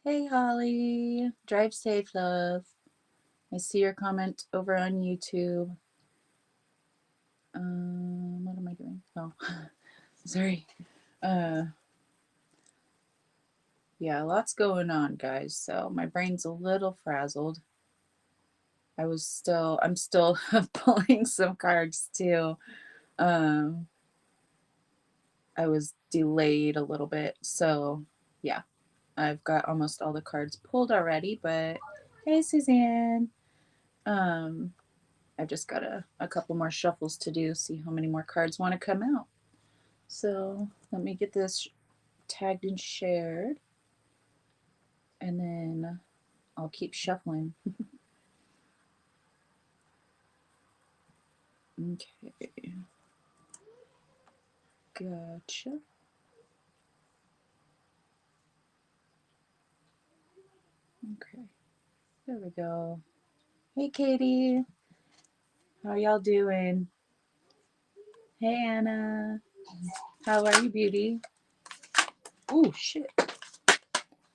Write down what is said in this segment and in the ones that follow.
Hey Holly, drive safe, love. I see your comment over on YouTube. What am I doing? Oh, sorry. Uh, yeah, lots going on, guys. So my brain's a little frazzled. I'm still pulling some cards too. Um, I was delayed a little bit, so yeah, I've got almost all the cards pulled already. But hey, Suzanne. Um, I've just got a couple more shuffles to do, see how many more cards want to come out. So let me get this tagged and shared, and then I'll keep shuffling. Okay, gotcha. Okay, there we go. Hey, Katie. How y'all doing? Hey, Anna. How are you, beauty? Oh, shit.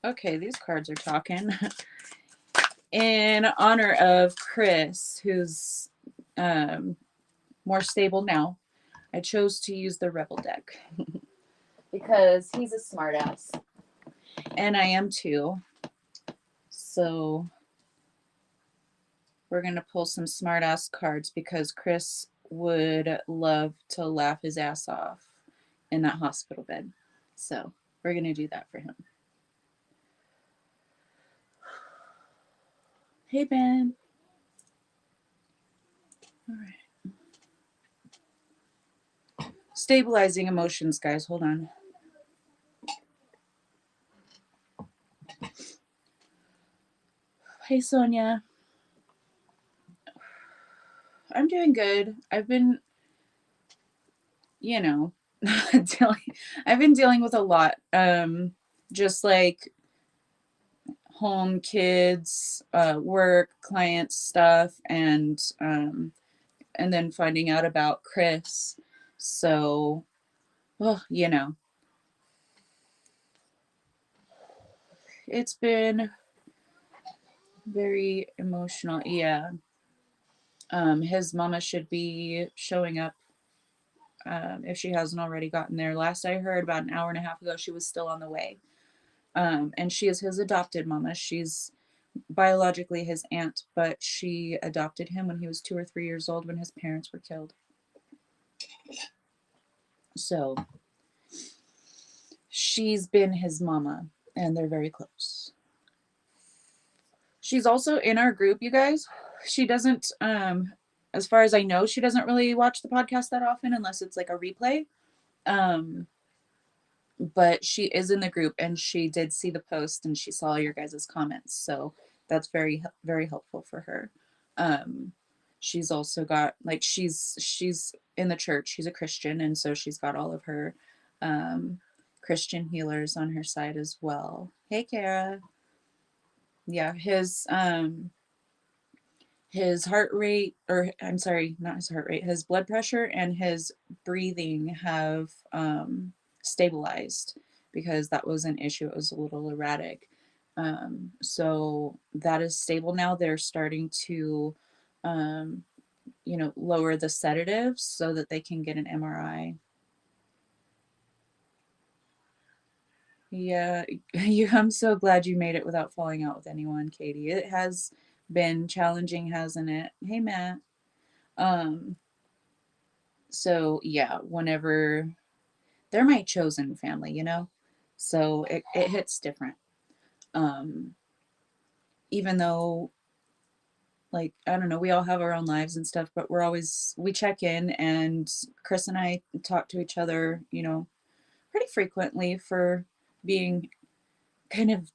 Okay, these cards are talking. In honor of Chris, who's more stable now, I chose to use the Rebel deck because he's a smartass, and I am too. So we're gonna pull some smartass cards because Chris would love to laugh his ass off in that hospital bed. So we're gonna do that for him. Hey Ben. All right. Stabilizing emotions, guys. Hold on. Hey Sonia. I'm doing good. I've been, you know, I've been dealing with a lot. Just like home, kids, work, client stuff, and then finding out about Chris. So, well, it's been very emotional. Yeah. His mama should be showing up if she hasn't already gotten there. Last I heard, about an hour and a half ago, she was still on the way. And she is his adopted mama. She's biologically his aunt, but she adopted him when he was 2 or 3 years old when his parents were killed. So she's been his mama, and they're very close. She's also in our group, you guys. She doesn't, as far as I know, she doesn't really watch the podcast that often unless it's like a replay. But she is in the group, and she did see the post, and she saw your guys' comments. So that's very, very helpful for her. She's also got, like, she's in the church. She's a Christian, and so she's got all of her Christian healers on her side as well. Hey, Kara. Yeah, his heart rate, or I'm sorry, not his heart rate, his blood pressure and his breathing have stabilized, because that was an issue. It was a little erratic. So that is stable now. They're starting to, lower the sedatives so that they can get an MRI. Yeah, I'm so glad you made it without falling out with anyone, Katie. It has been challenging, hasn't it? Hey, Matt. Um, so yeah, whenever they're my chosen family, so it hits different. Um, Even though, like, I don't know, we all have our own lives and stuff, but we check in, and Chris and I talk to each other, pretty frequently for being kind of,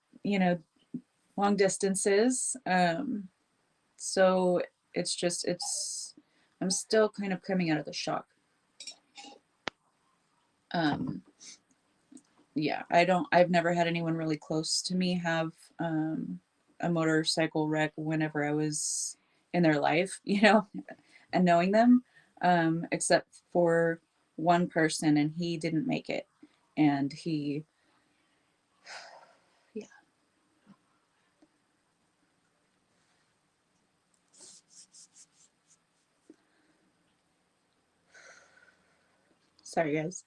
long distances. So I'm still kind of coming out of the shock. Um, yeah, I've never had anyone really close to me have a motorcycle wreck whenever I was in their life, and knowing them, except for one person, and he didn't make it. And yeah, Sorry, guys.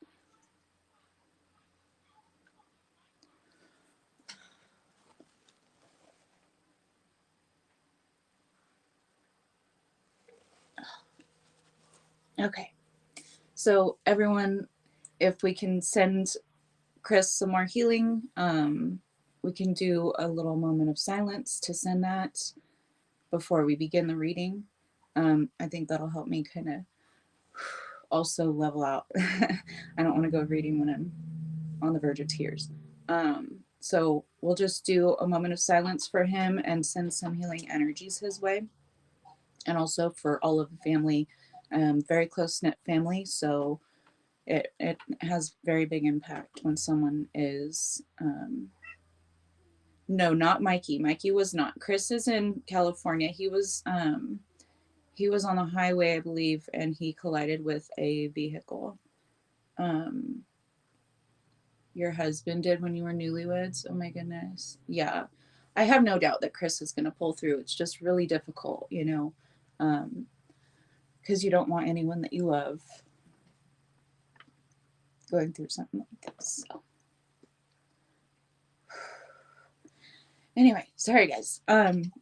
Okay. So everyone, if we can send Chris some more healing, we can do a little moment of silence to send that before we begin the reading. I think that'll help me kind of also level out. I don't want to go reading when I'm on the verge of tears. So we'll just do a moment of silence for him and send some healing energies his way. And also for all of the family, very close knit family. So it has very big impact when someone is, no, not Mikey. Mikey was not. Chris is in California. He was on the highway, I believe, and he collided with a vehicle. Um, your husband did when you were newlyweds. Oh my goodness. Yeah. I have no doubt that Chris is going to pull through. It's just really difficult, you know, because you don't want anyone that you love going through something like this. Anyway, sorry guys.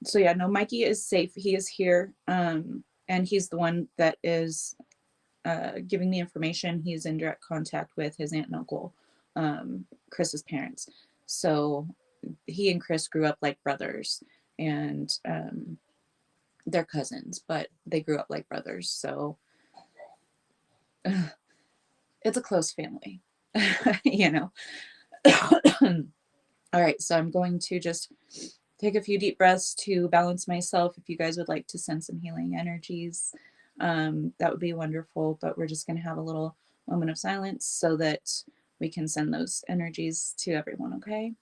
So yeah, no, Mikey is safe. He is here. And he's the one that is giving the information. He's in direct contact with his aunt and uncle, Chris's parents. So he and Chris grew up like brothers, and they're cousins, but they grew up like brothers. So it's a close family, you know. All right, so I'm going to just take a few deep breaths to balance myself. If you guys would like to send some healing energies, that would be wonderful. But we're just going to have a little moment of silence so that we can send those energies to everyone, okay?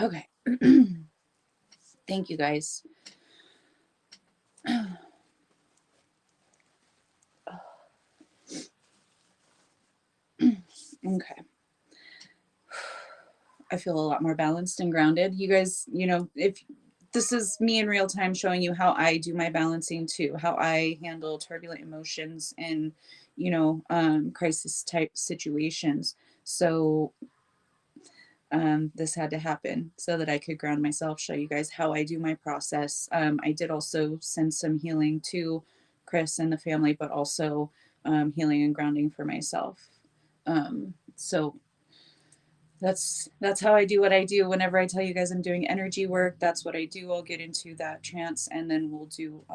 Okay. Thank you guys. Okay. I feel a lot more balanced and grounded. You guys, you know, if this is me in real time showing you how I do my balancing too, how I handle turbulent emotions and, you know, crisis type situations. So this had to happen so that I could ground myself, show you guys how I do my process. I did also send some healing to Chris and the family, but also healing and grounding for myself. So that's how I do what I do. Whenever I tell you guys I'm doing energy work, that's what I do. I'll get into that trance, and then we'll do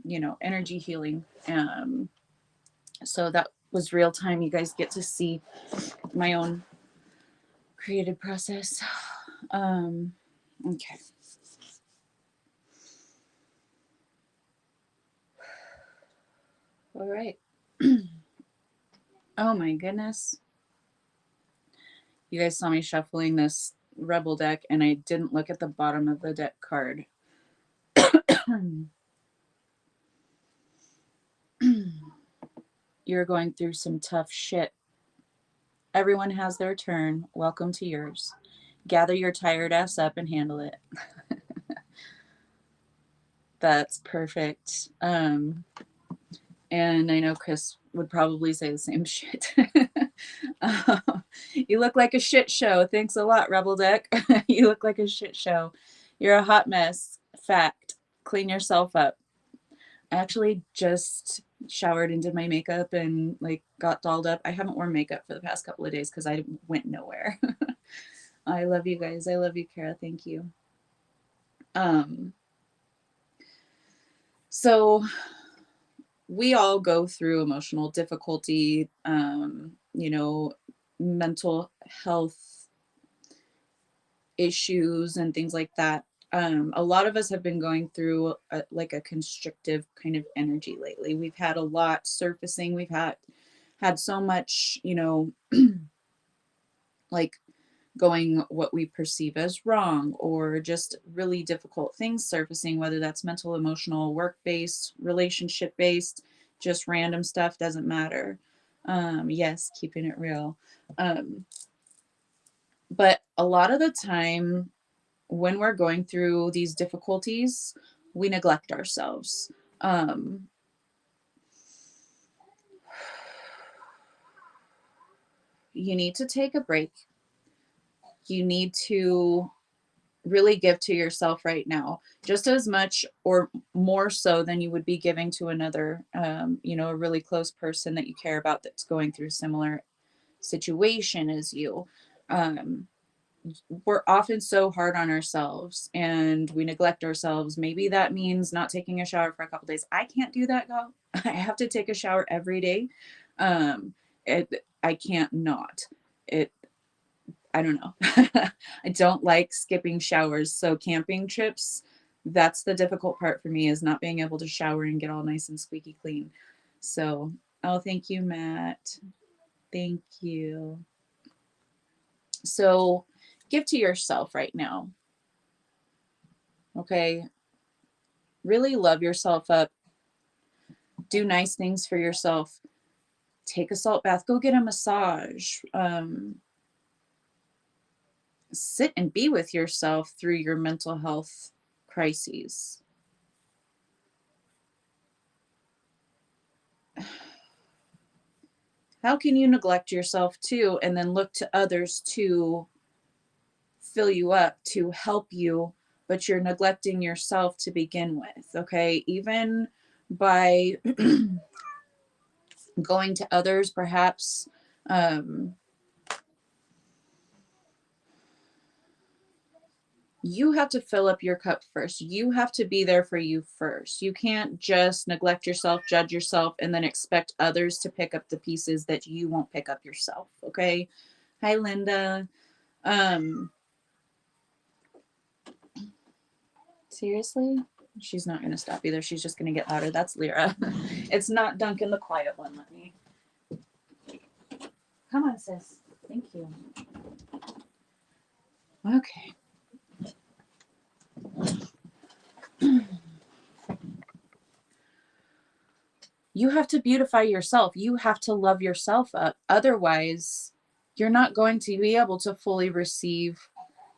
you know, energy healing. So that was real time. You guys get to see my own creative process. Okay. All right. Oh my goodness. You guys saw me shuffling this rebel deck and I didn't look at the bottom of the deck card. You're going through some tough shit. Everyone has their turn. Welcome to yours. gather your tired ass up and handle it. That's perfect. And I know Chris would probably say the same shit. You look like a shit show. Thanks a lot, Rebel Deck. You look like a shit show. You're a hot mess. Fact. Clean yourself up. I actually just showered and did my makeup and like got dolled up. I haven't worn makeup for the past couple of days because I went nowhere. I love you guys. I love you, Kara. Thank you. So we all go through emotional difficulty, you know, mental health issues and things like that. A lot of us have been going through like a constrictive kind of energy lately. We've had a lot surfacing. We've had so much, you know, like going what we perceive as wrong, or just really difficult things surfacing, whether that's mental, emotional, work-based, relationship-based, just random stuff, doesn't matter. Yes, keeping it real. But a lot of the time when we're going through these difficulties, we neglect ourselves. You need to take a break. You need to really give to yourself right now, just as much or more so than you would be giving to another, you know, a really close person that you care about that's going through similar situation as you. We're often so hard on ourselves and we neglect ourselves. Maybe that means not taking a shower for a couple days. I can't do that, girl. I have to take a shower every day. I can't not. I don't know. I don't like skipping showers. So camping trips, that's the difficult part for me, is not being able to shower and get all nice and squeaky clean. So, oh, thank you, Matt. Thank you. So give to yourself right now. Okay. Really love yourself up. Do nice things for yourself. Take a salt bath. Go get a massage. Sit and be with yourself through your mental health crises. How can you neglect yourself too and then look to others to fill you up, to help you, but you're neglecting yourself to begin with? Okay, even by going to others, perhaps you have to fill up your cup first. You have to be there for you first. You can't just neglect yourself, judge yourself, and then expect others to pick up the pieces that you won't pick up yourself. Okay. Hi, Linda. Seriously? She's not going to stop either. She's just going to get louder. That's Lyra. It's not Duncan, the quiet one. Let me. Come on, sis. Thank you. Okay. You have to beautify yourself. You have to love yourself up. Otherwise, you're not going to be able to fully receive,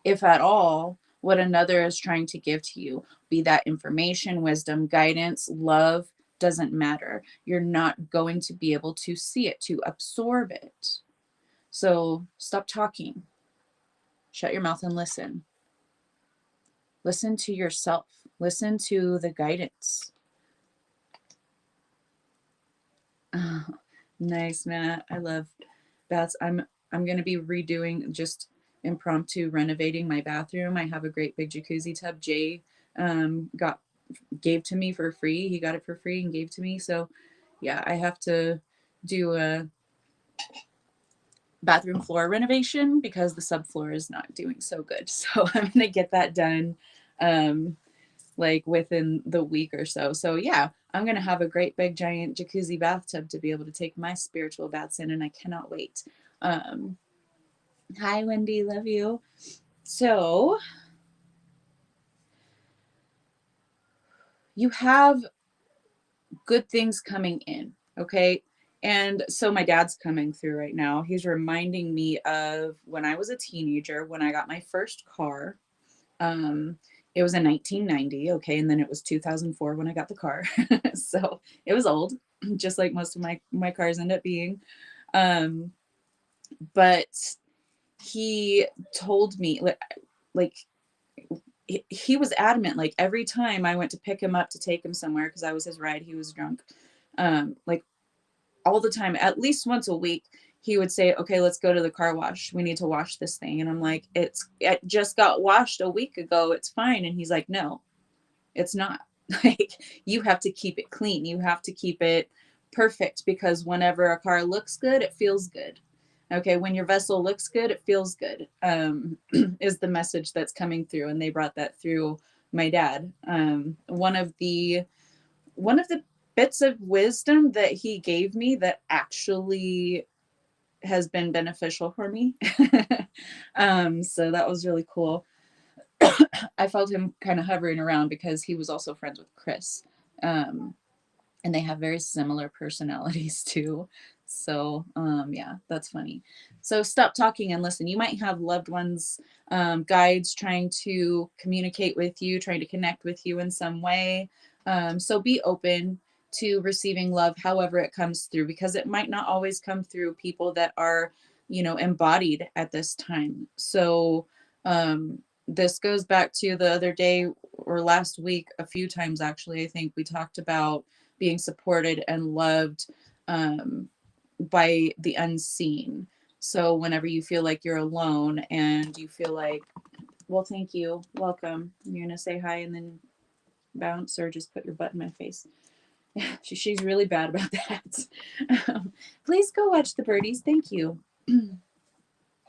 if at all, what another is trying to give to you. Be that information, wisdom, guidance, love, doesn't matter. You're not going to be able to see it, to absorb it. So stop talking. Shut your mouth and listen. Listen to yourself. Listen to the guidance. Oh, nice, Matt. I love baths. I'm going to be redoing, just impromptu renovating my bathroom. I have a great big jacuzzi tub. Jay gave to me for free. He got it for free and gave to me. So yeah, I have to do a bathroom floor renovation because the subfloor is not doing so good. So I'm going to get that done like within the week or so. So yeah, I'm going to have a great big giant jacuzzi bathtub to be able to take my spiritual baths in, and I cannot wait. Hi, Wendy. Love you. So you have good things coming in. Okay. And so my dad's coming through right now. He's reminding me of when I was a teenager, when I got my first car. Um, it was in 1990, okay, and then it was 2004 when I got the car. So it was old, just like most of my cars end up being. Um, but he told me like he was adamant, like every time I went to pick him up to take him somewhere because I was his ride, he was drunk. Like all the time, at least once a week, he would say, okay, let's go to the car wash. We need to wash this thing. And I'm like, it just got washed a week ago. It's fine. And he's like, no, it's not. Like, you have to keep it clean. You have to keep it perfect, because whenever a car looks good, it feels good. Okay. When your vessel looks good, it feels good, is the message that's coming through. And they brought that through my dad. One of the bits of wisdom that he gave me that actually has been beneficial for me. So that was really cool. I felt him kind of hovering around because he was also friends with Chris. And they have very similar personalities too. So yeah, that's funny. So stop talking and listen. You might have loved ones, guides trying to communicate with you, trying to connect with you in some way. So be open to receiving love however it comes through, because it might not always come through people that are, embodied at this time. So this goes back to the other day or last week, a few times actually. I think we talked about being supported and loved, by the unseen. So whenever you feel like you're alone and you feel like, well, thank you, welcome, you're gonna say hi and then bounce, or just put your butt in my face. She's really bad about that. Please go watch the birdies. Thank you.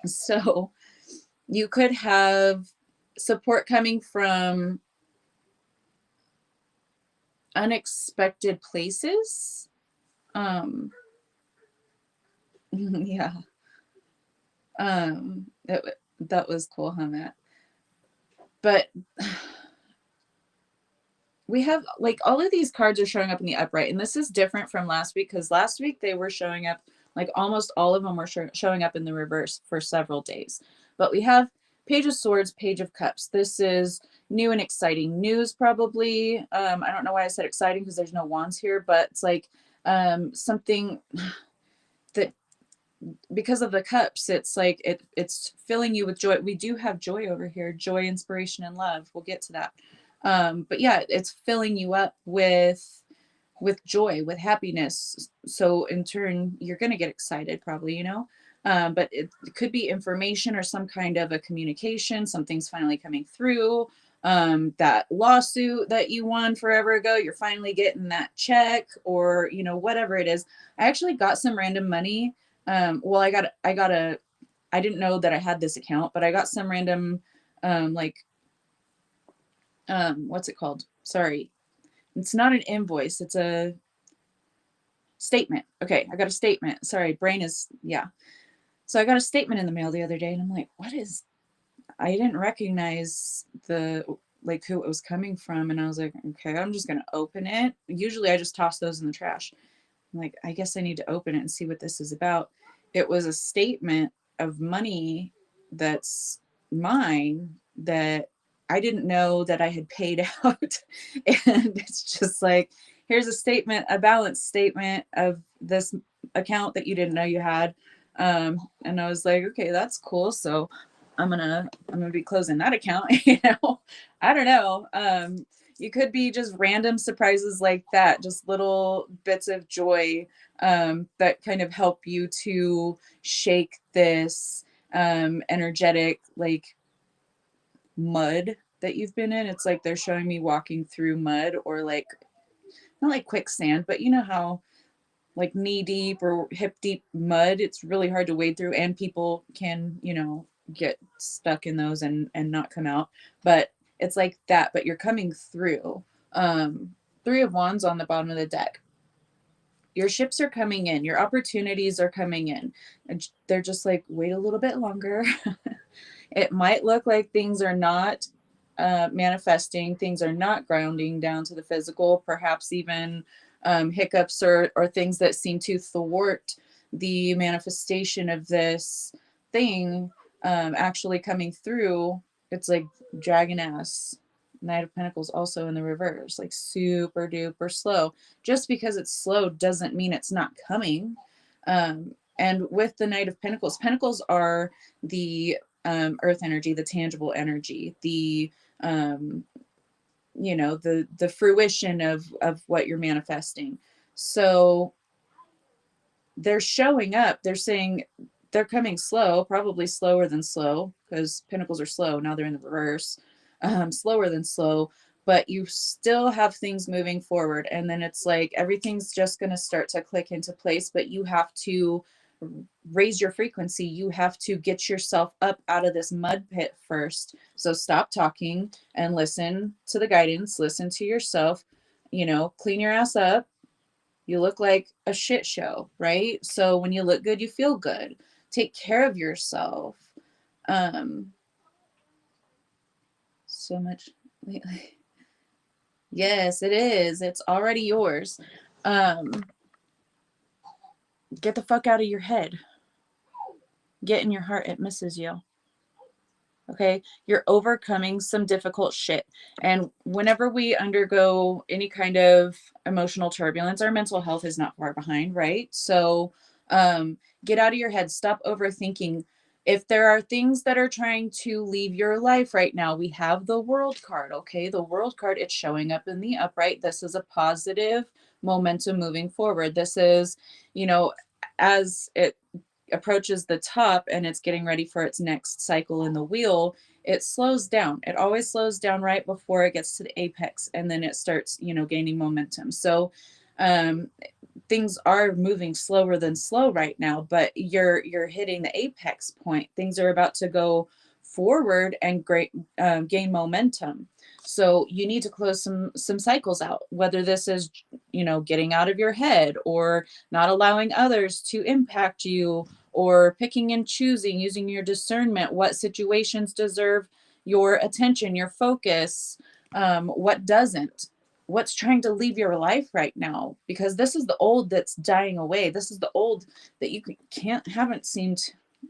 So you could have support coming from unexpected places. Um, yeah. That was cool, huh, Matt? But we have, like, all of these cards are showing up in the upright, and this is different from last week, because last week they were showing up, like almost all of them were showing up in the reverse for several days. But we have Page of Swords, Page of Cups. This is new and exciting news, probably. I don't know why I said exciting, because there's no wands here, but it's like something that, because of the cups, it's like it's filling you with joy. We do have joy over here, joy, inspiration, and love. We'll get to that. But yeah, it's filling you up with joy, with happiness. So in turn, you're going to get excited, probably, but it could be information or some kind of a communication. Something's finally coming through. That lawsuit that you won forever ago, you're finally getting that check, or whatever it is. I actually got some random money. Well, I didn't know that I had this account, but I got some random, like, what's it called? Sorry. It's not an invoice. It's a statement. Okay. I got a statement. Sorry. Brain is, yeah. So I got a statement in the mail the other day, and I'm like, I didn't recognize like who it was coming from. And I was like, okay, I'm just going to open it. Usually I just toss those in the trash. I'm like, I guess I need to open it and see what this is about. It was a statement of money that's mine that I didn't know that I had paid out. And it's just like, here's a statement, a balance statement of this account that you didn't know you had. And I was like, okay, that's cool. So I'm gonna be closing that account. I don't know. You could be just random surprises like that, just little bits of joy, that kind of help you to shake this energetic, like, mud that you've been in. It's like they're showing me walking through mud, or like, not like quicksand, but you know how, like, knee deep or hip deep mud, it's really hard to wade through, and people can, get stuck in those and not come out. But it's like that, but you're coming through. Three of Wands on the bottom of the deck. Your ships are coming in, your opportunities are coming in, and they're just like, wait a little bit longer. It might look like things are not manifesting, things are not grounding down to the physical, perhaps even hiccups or things that seem to thwart the manifestation of this thing actually coming through. It's like dragon ass. Knight of Pentacles also in the reverse, like super duper slow. Just because it's slow doesn't mean it's not coming. And with the Knight of Pentacles, Pentacles are the earth energy, the tangible energy, the you know, the fruition of what you're manifesting. So they're showing up, they're saying they're coming slow, probably slower than slow, because pentacles are slow. Now they're in the reverse, slower than slow, but you still have things moving forward. And then it's like everything's just going to start to click into place, but you have to raise your frequency. You have to get yourself up out of this mud pit first. So stop talking and listen to the guidance, listen to yourself, you know, clean your ass up. You look like a shit show, right? So when you look good, you feel good. Take care of yourself. Um, so much lately. Yes, it is. It's already yours. Um, get the fuck out of your head. Get in your heart. It misses you. Okay, you're overcoming some difficult shit. And whenever we undergo any kind of emotional turbulence, our mental health is not far behind, right? So get out of your head, stop overthinking. If there are things that are trying to leave your life right now, we have the world card. Okay, the world card, it's showing up in the upright. This is a positive momentum moving forward. This is, you know, as it approaches the top and it's getting ready for its next cycle in the wheel, it slows down. It always slows down right before it gets to the apex, and then it starts, you know, gaining momentum. So um, things are moving slower than slow right now, but you're hitting the apex point. Things are about to go forward and gain momentum. So you need to close some cycles out, whether this is, you know, getting out of your head or not allowing others to impact you, or picking and choosing, using your discernment, what situations deserve your attention, your focus, what doesn't, what's trying to leave your life right now, because this is the old that's dying away. This is the old that you haven't seemed,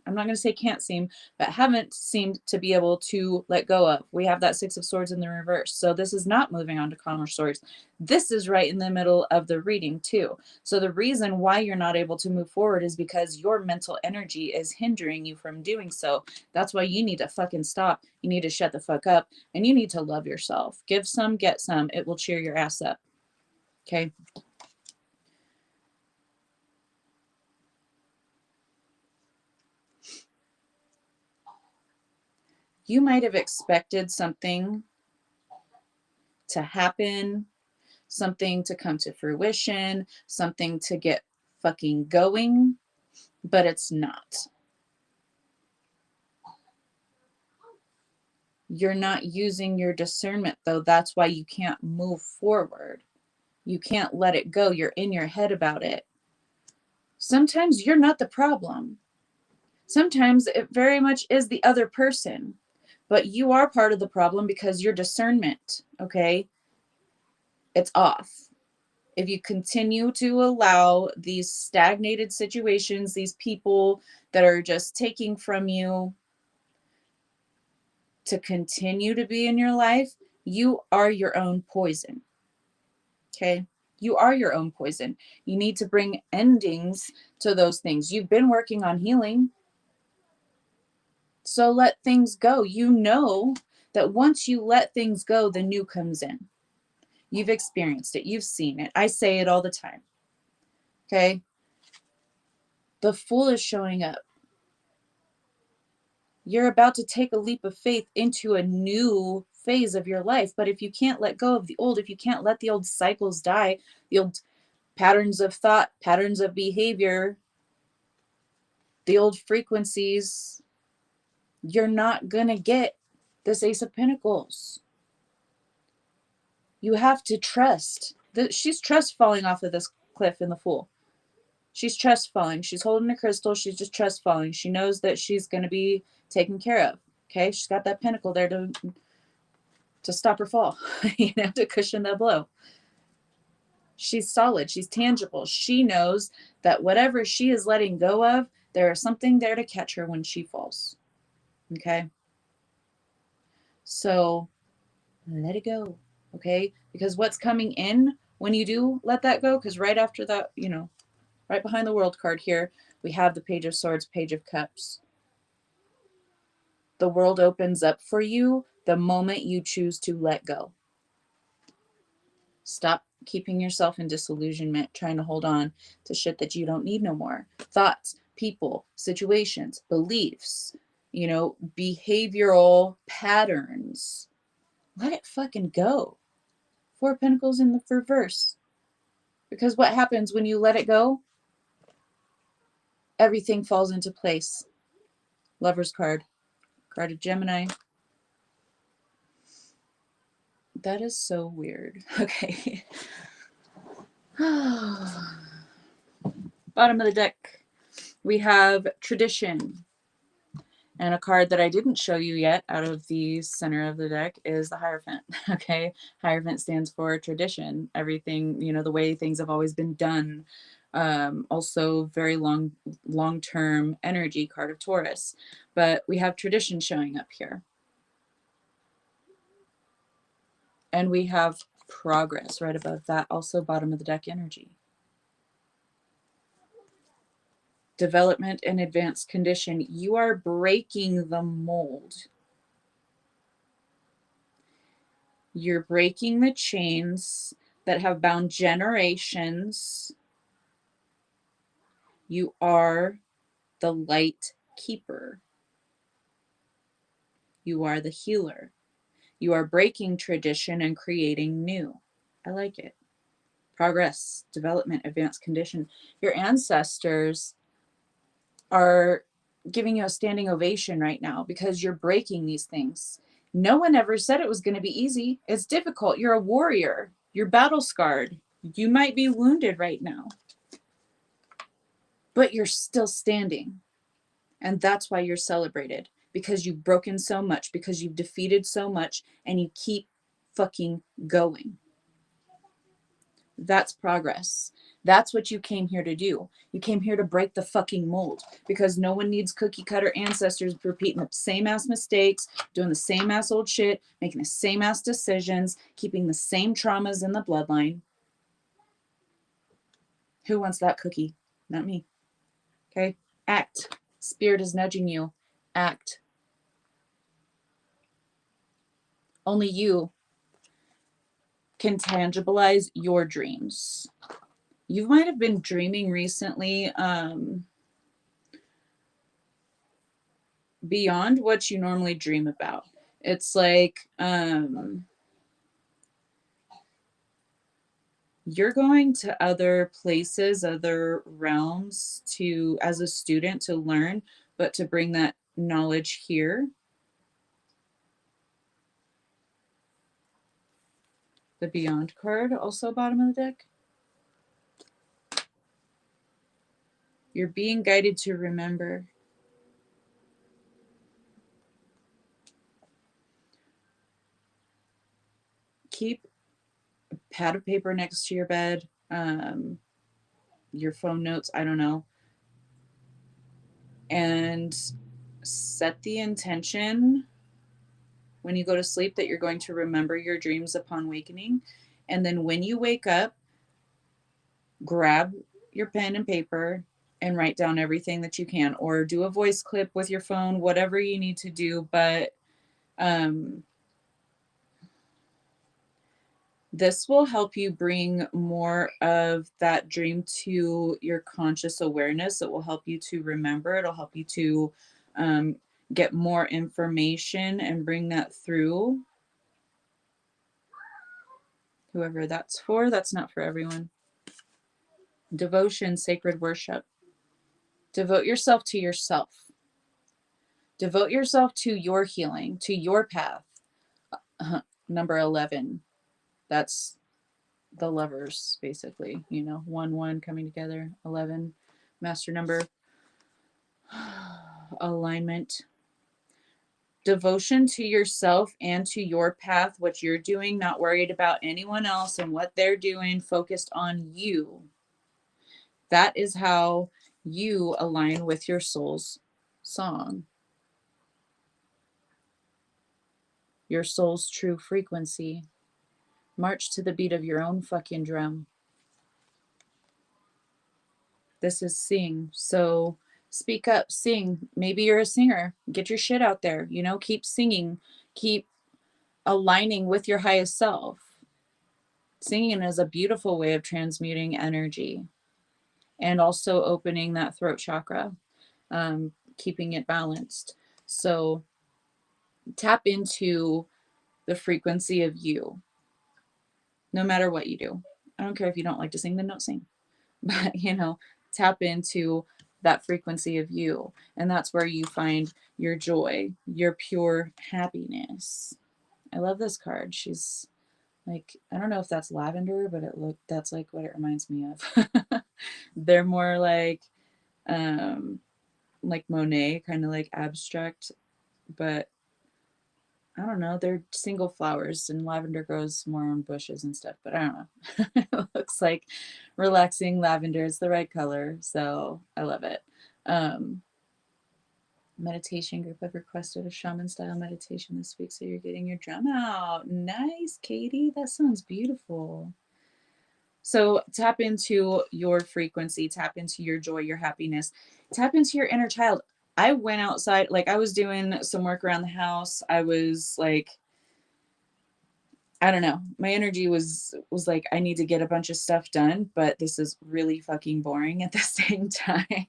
I'm not going to say can't seem, but haven't seemed to be able to let go of. We have that Six of Swords in the reverse. So this is not moving on to calmer swords. This is right in the middle of the reading too. So the reason why you're not able to move forward is because your mental energy is hindering you from doing so. That's why you need to fucking stop. You need to shut the fuck up, and you need to love yourself. Give some, get some. It will cheer your ass up. Okay. You might have expected something to happen, something to come to fruition, something to get fucking going, but it's not. You're not using your discernment, though. That's why you can't move forward. You can't let it go. You're in your head about it. Sometimes you're not the problem. Sometimes it very much is the other person, but you are part of the problem because your discernment, okay, it's off. If you continue to allow these stagnated situations, these people that are just taking from you to continue to be in your life, you are your own poison. Okay? You are your own poison. You need to bring endings to those things. You've been working on healing. So let things go. You know that once you let things go, the new comes in. You've experienced it. You've seen it. I say it all the time. Okay? The Fool is showing up. You're about to take a leap of faith into a new phase of your life. But if you can't let go of the old, if you can't let the old cycles die, the old patterns of thought, patterns of behavior, the old frequencies, you're not going to get this Ace of Pentacles. You have to trust. She's trust falling off of this cliff in the Fool. She's trust falling. She's holding a crystal. She's just trust falling. She knows that she's going to be taken care of. Okay. She's got that pentacle there to stop her fall, you know, to cushion that blow. She's solid. She's tangible. She knows that whatever she is letting go of, there is something there to catch her when she falls. Okay? So let it go. Okay? Because what's coming in when you do let that go, because right after that, you know, right behind the world card here, we have the Page of Swords, Page of Cups. The world opens up for you the moment you choose to let go. Stop keeping yourself in disillusionment, trying to hold on to shit that you don't need no more. Thoughts, people, situations, beliefs, you know, behavioral patterns. Let it fucking go. Four of Pentacles in the reverse. Because what happens when you let it go? Everything falls into place. Lover's card. Card of Gemini. That is so weird. Okay. Bottom of the deck, we have Tradition. And a card that I didn't show you yet out of the center of the deck is the Hierophant. Okay. Hierophant stands for tradition. Everything, you know, the way things have always been done. Also very long-term energy, card of Taurus. But we have tradition showing up here. And we have progress right above that. Also bottom of the deck energy. Development and advanced condition. You are breaking the mold. You're breaking the chains that have bound generations. You are the light keeper. You are the healer. You are breaking tradition and creating new. I like it. Progress, development, advanced condition. Your ancestors are giving you a standing ovation right now because you're breaking these things. No one ever said it was going to be easy. It's difficult. You're a warrior. You're battle scarred. You might be wounded right now, but you're still standing. And that's why you're celebrated, because you've broken so much, because you've defeated so much, and you keep fucking going. That's progress. That's what you came here to do. You came here to break the fucking mold, because no one needs cookie cutter ancestors repeating the same ass mistakes, doing the same ass old shit, making the same ass decisions, keeping the same traumas in the bloodline. Who wants that cookie? Not me. Okay? Act. Spirit is nudging you. Act. Only you can tangibilize your dreams. You might have been dreaming recently beyond what you normally dream about. It's like you're going to other places, other realms to, as a student, to learn, but to bring that knowledge here. The Beyond card, also bottom of the deck. You're being guided to remember. Keep a pad of paper next to your bed, your phone notes, I don't know. And set the intention when you go to sleep that you're going to remember your dreams upon wakening. And then when you wake up, grab your pen and paper and write down everything that you can, or do a voice clip with your phone, whatever you need to do. But this will help you bring more of that dream to your conscious awareness. It will help you to remember. It'll help you to get more information and bring that through. Whoever that's for, that's not for everyone. Devotion, sacred worship. Devote yourself to yourself. Devote yourself to your healing, to your path. Number 11. That's the lovers, basically. You know, 1-1 coming together. 11. Master number. Alignment. Devotion to yourself and to your path, what you're doing, not worried about anyone else and what they're doing, focused on you. That is how you align with your soul's song, your soul's true frequency. March to the beat of your own fucking drum. This is sing. So speak up, sing. Maybe you're a singer. Get your shit out there. You know, keep singing, keep aligning with your highest self. Singing is a beautiful way of transmuting energy and also opening that throat chakra, keeping it balanced. So tap into the frequency of you, no matter what you do. I don't care if you don't like to sing, then don't sing. But, you know, tap into that frequency of you. And that's where you find your joy, your pure happiness. I love this card. She's like, I don't know if that's lavender, but that's like what it reminds me of. They're more like Monet, kind of like abstract, but I don't know. They're single flowers, and lavender grows more on bushes and stuff, but I don't know. It looks like relaxing lavender is the right color, so I love it. Um, Meditation group. I've requested a shaman style meditation this week, so you're getting your drum out. Nice, Katie. That sounds beautiful. So tap into your frequency, tap into your joy, your happiness, tap into your inner child. I went outside, like I was doing some work around the house. I was like, I don't know. My energy was like, I need to get a bunch of stuff done, but this is really fucking boring at the same time.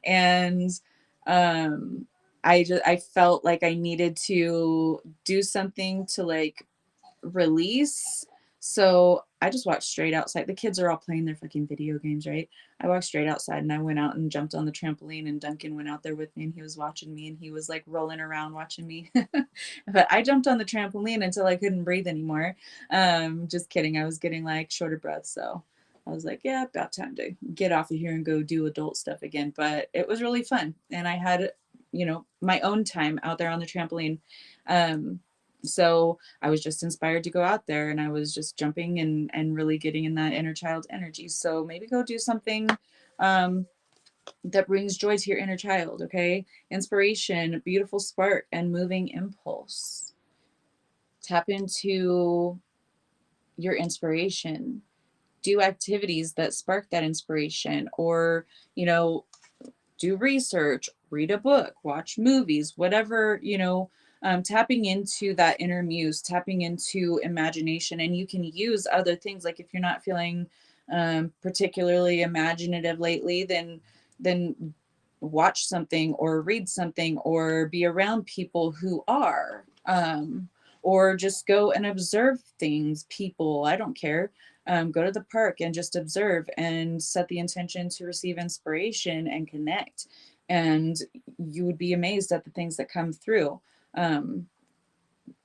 And I felt like I needed to do something to like release. So I just walked straight outside. The kids are all playing their fucking video games, right? I walked straight outside and I went out and jumped on the trampoline, and Duncan went out there with me and he was watching me and he was like rolling around watching me. But I jumped on the trampoline until I couldn't breathe anymore. Just kidding. I was getting like shorter breath. So I was like, yeah, about time to get off of here and go do adult stuff again. But it was really fun. And I had, you know, my own time out there on the trampoline. So I was just inspired to go out there, and I was just jumping and really getting in that inner child energy. So maybe go do something that brings joy to your inner child. Okay. Inspiration, beautiful spark, and moving impulse. Tap into your inspiration. Do activities that spark that inspiration, or, you know, do research, read a book, watch movies, whatever, you know, tapping into that inner muse, tapping into imagination. And you can use other things. Like if you're not feeling particularly imaginative lately, then watch something or read something or be around people who are, or just go and observe things, people. I don't care. Go to the park and just observe and set the intention to receive inspiration and connect. And you would be amazed at the things that come through. Um,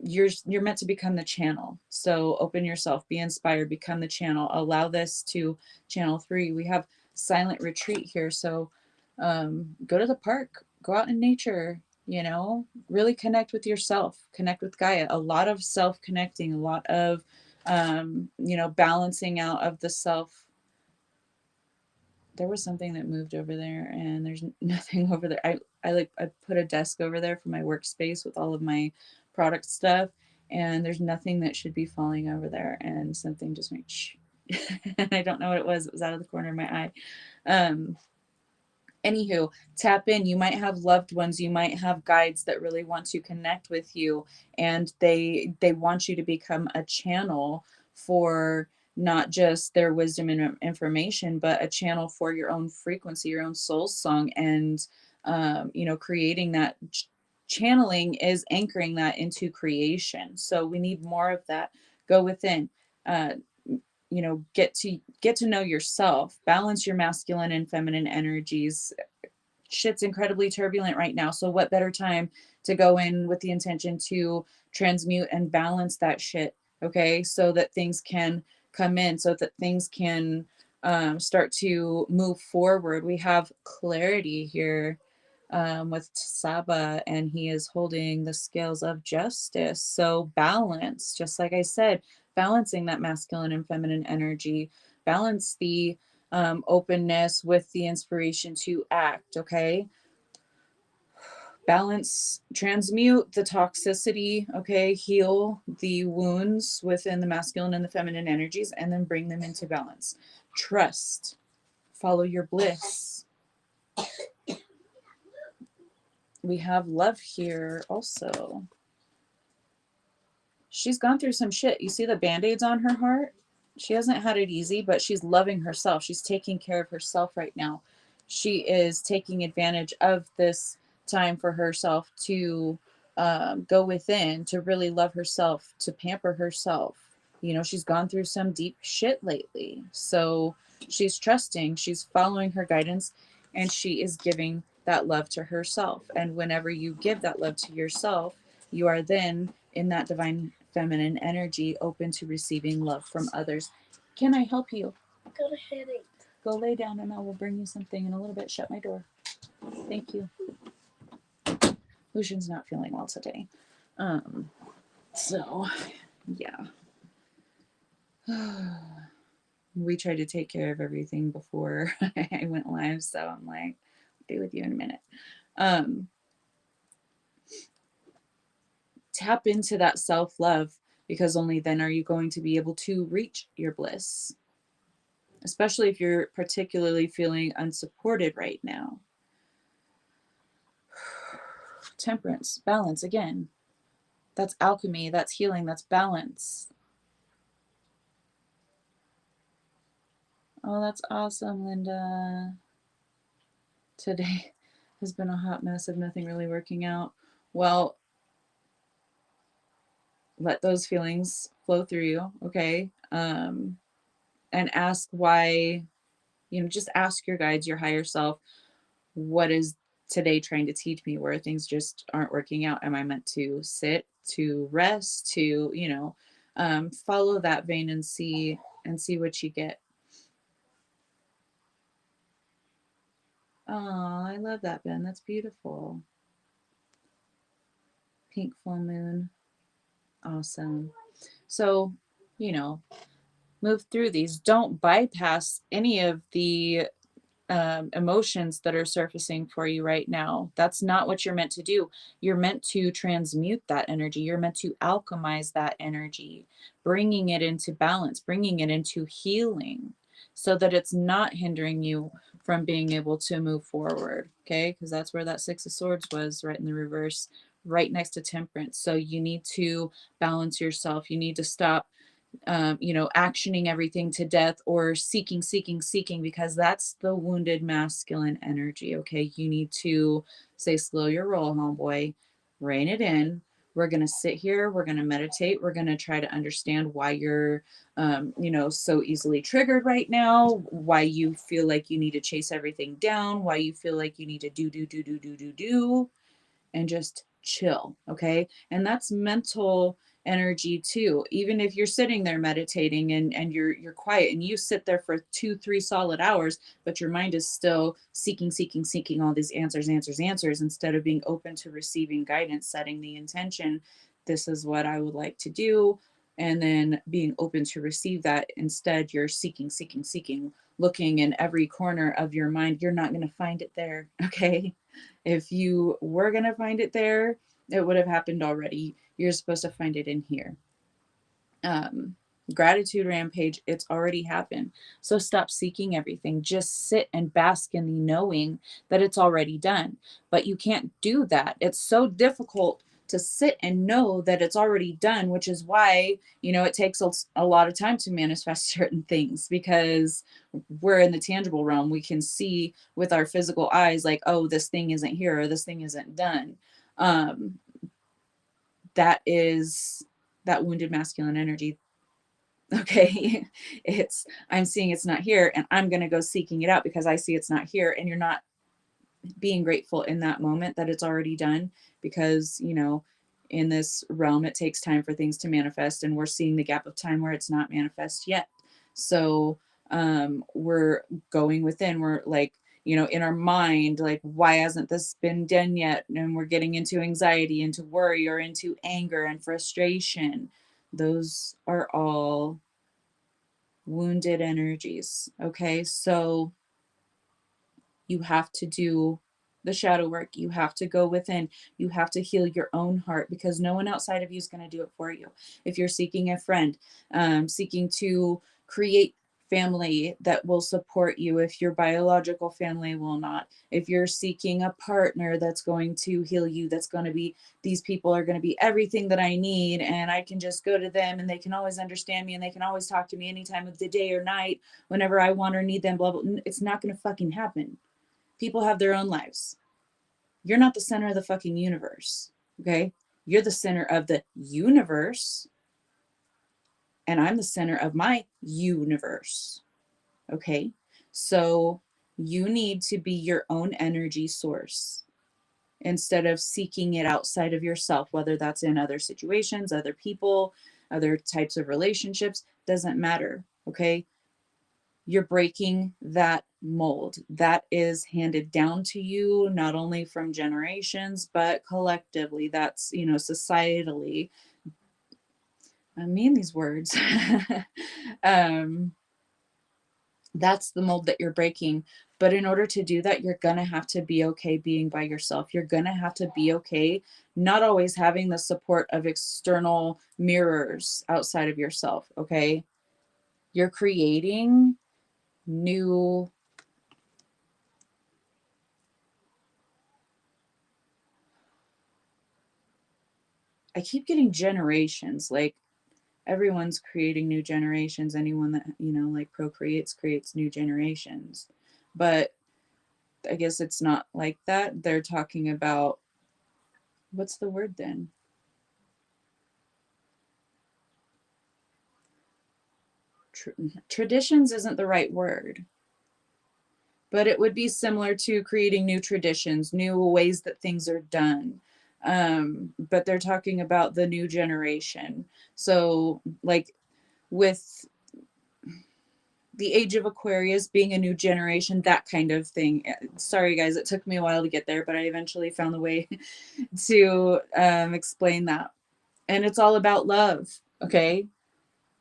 you're meant to become the channel. So open yourself, be inspired, become the channel. Allow this to channel through you. We have silent retreat here. So go to the park, go out in nature, you know, really connect with yourself, connect with Gaia. A lot of self connecting, a lot of you know, balancing out of the self. There was something that moved over there, and there's nothing over there. I put a desk over there for my workspace with all of my product stuff, and there's nothing that should be falling over there, and something just went shh. And I don't know what it was. It was out of the corner of my eye. um Anywho, tap in. You might have loved ones, you might have guides that really want to connect with you, and they want you to become a channel for not just their wisdom and information, but a channel for your own frequency, your own soul song. And you know, creating that channeling is anchoring that into creation. So we need more of that. Go within. uh, you know, get to know yourself, balance your masculine and feminine energies. Shit's incredibly turbulent right now, so what better time to go in with the intention to transmute and balance that shit, okay, so that things can come in, so that things can start to move forward. We have clarity here. with Saba, and he is holding the scales of justice. So balance, just like I said, balancing that masculine and feminine energy, balance the openness with the inspiration to act. Okay, balance, transmute the toxicity. Okay, heal the wounds within the masculine and the feminine energies, and then bring them into balance. Trust, follow your bliss. We have love here also. She's gone through some shit. You see the band-aids on her heart? She hasn't had it easy, but she's loving herself. She's taking care of herself right now. She is taking advantage of this time for herself to go within, to really love herself, to pamper herself. You know, she's gone through some deep shit lately. So she's trusting, she's following her guidance, and she is giving that love to herself. And whenever you give that love to yourself, you are then in that divine feminine energy, open to receiving love from others. Can I help you? I got a headache. Go lay down and I will bring you something in a little bit. Shut my door. Thank you. Lucian's not feeling well today. So, yeah. We tried to take care of everything before I went live, so I'm like, I'll be with you in a minute. Tap into that self-love, because only then are you going to be able to reach your bliss, especially if you're particularly feeling unsupported right now. Temperance, balance, again. That's alchemy, that's healing, that's balance. Oh, that's awesome, Linda. Today has been a hot mess of nothing really working out. Well, let those feelings flow through you, okay? And ask why, just ask your guides, your higher self, what is today trying to teach me? Where things just aren't working out? Am I meant to sit, to rest, to, follow that vein and see what you get. Oh, I love that, Ben. That's beautiful. Pink full moon. Awesome. So, move through these. Don't bypass any of the emotions that are surfacing for you right now. That's not what you're meant to do. You're meant to transmute that energy. You're meant to alchemize that energy, bringing it into balance, bringing it into healing, so that it's not hindering you from being able to move forward. Okay, because that's where that Six of Swords was, right in the reverse, right next to Temperance. So you need to balance yourself. You need to stop actioning everything to death, or seeking, because that's the wounded masculine energy. Okay, you need to say, slow your roll, homeboy, rein it in. We're going to sit here, we're going to meditate, we're going to try to understand why you're so easily triggered right now, why you feel like you need to chase everything down, why you feel like you need to do, and just chill. Okay, and that's mental energy too. Even if you're sitting there meditating and you're quiet and you sit there for 2-3 solid hours, but your mind is still seeking all these answers, instead of being open to receiving guidance, setting the intention, this is what I would like to do, and then being open to receive that. Instead, you're seeking, looking in every corner of your mind. You're not going to find it there. Okay, if you were going to find it there, it would have happened already. You're supposed to find it in here. Gratitude rampage, it's already happened. So stop seeking everything. Just sit and bask in the knowing that it's already done. But you can't do that. It's so difficult to sit and know that it's already done, which is why, it takes a lot of time to manifest certain things, because we're in the tangible realm. We can see with our physical eyes, like, oh, this thing isn't here, or this thing isn't done. That is that wounded masculine energy. Okay, I'm seeing it's not here, and I'm going to go seeking it out because I see it's not here. And you're not being grateful in that moment that it's already done, because in this realm it takes time for things to manifest, and we're seeing the gap of time where it's not manifest yet. So we're going within, we're like, in our mind, like, why hasn't this been done yet? And we're getting into anxiety, into worry, or into anger and frustration. Those are all wounded energies. Okay. So you have to do the shadow work. You have to go within. You have to heal your own heart, because no one outside of you is going to do it for you. If you're seeking a friend, seeking to create family that will support you, if your biological family will not, if you're seeking a partner that's going to heal you, that's going to be, these people are going to be everything that I need, and I can just go to them and they can always understand me and they can always talk to me any time of the day or night whenever I want or need them, blah, blah. It's not going to fucking happen. People have their own lives. You're not the center of the fucking universe. Okay. You're the center of the universe, and I'm the center of my universe. Okay. So you need to be your own energy source instead of seeking it outside of yourself, whether that's in other situations, other people, other types of relationships, doesn't matter. Okay. You're breaking that mold that is handed down to you, not only from generations, but collectively. That's, societally. I mean these words. That's the mold that you're breaking. But in order to do that, you're going to have to be okay being by yourself. You're going to have to be okay not always having the support of external mirrors outside of yourself. Okay. You're creating new, I keep getting generations, like everyone's creating new generations. Anyone that, like procreates, creates new generations. But I guess it's not like that. They're talking about, what's the word then? Traditions isn't the right word, but it would be similar to creating new traditions, new ways that things are done. But they're talking about the new generation. So like with the age of Aquarius being a new generation, that kind of thing. Sorry guys, it took me a while to get there, but I eventually found the way to explain that. And it's all about love. Okay.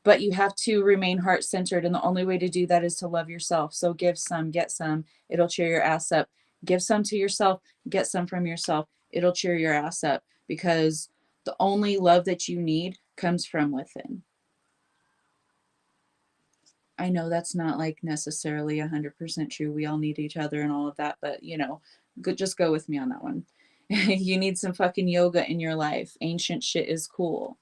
But you have to remain heart centered. And the only way to do that is to love yourself. So give some, get some, it'll cheer your ass up. Give some to yourself, get some from yourself. It'll cheer your ass up, because the only love that you need comes from within. I know that's not like necessarily 100% true. We all need each other and all of that, but just go with me on that one. You need some fucking yoga in your life. Ancient shit is cool.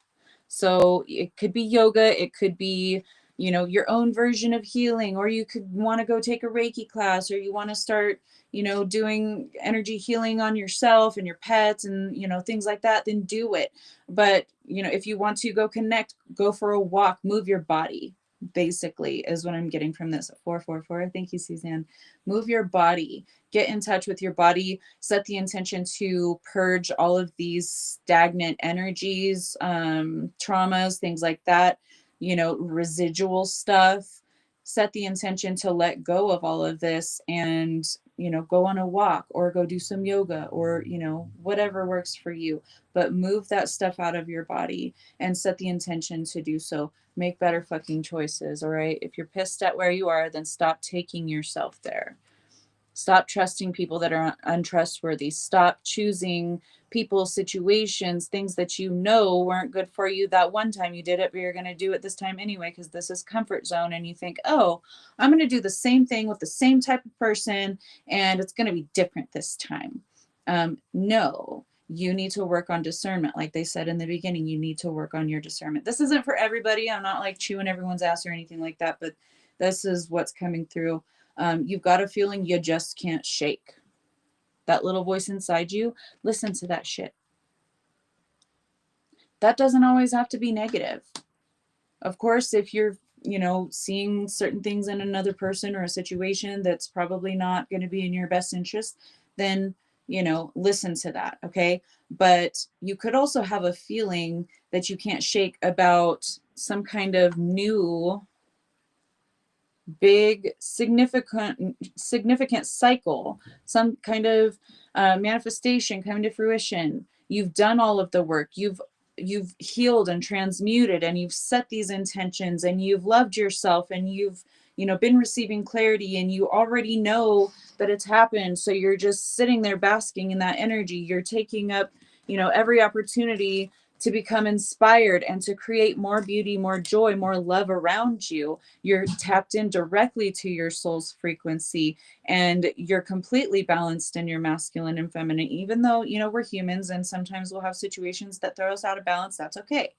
So it could be yoga, it could be, your own version of healing, or you could want to go take a Reiki class, or you want to start, doing energy healing on yourself and your pets and, things like that, then do it. But, if you want to go connect, go for a walk, move your body, basically, is what I'm getting from this. 444. Thank you, Suzanne. Move your body. Get in touch with your body. Set the intention to purge all of these stagnant energies, traumas, things like that, residual stuff. Set the intention to let go of all of this and, go on a walk or go do some yoga or, whatever works for you. But move that stuff out of your body and set the intention to do so. Make better fucking choices. All right. If you're pissed at where you are, then stop taking yourself there. Stop trusting people that are untrustworthy. Stop choosing people, situations, things that weren't good for you that one time you did it, but you're going to do it this time anyway because this is comfort zone. And you think, oh, I'm going to do the same thing with the same type of person and it's going to be different this time. No, you need to work on discernment. Like they said in the beginning, you need to work on your discernment. This isn't for everybody. I'm not like chewing everyone's ass or anything like that, but this is what's coming through. You've got a feeling you just can't shake. That little voice inside you, listen to that shit. That doesn't always have to be negative. Of course, if you're, seeing certain things in another person or a situation that's probably not going to be in your best interest, then, listen to that. Okay. But you could also have a feeling that you can't shake about some kind of new big significant cycle, some kind of manifestation coming to fruition. You've done all of the work. You've healed and transmuted, and you've set these intentions, and you've loved yourself, and you've, you know, been receiving clarity, and you already know that it's happened. So you're just sitting there basking in that energy. You're taking up, you know, every opportunity to become inspired and to create more beauty, more joy, more love around you. You're tapped in directly to your soul's frequency, and you're completely balanced in your masculine and feminine. Even though, you know, we're humans and sometimes we'll have situations that throw us out of balance, that's okay.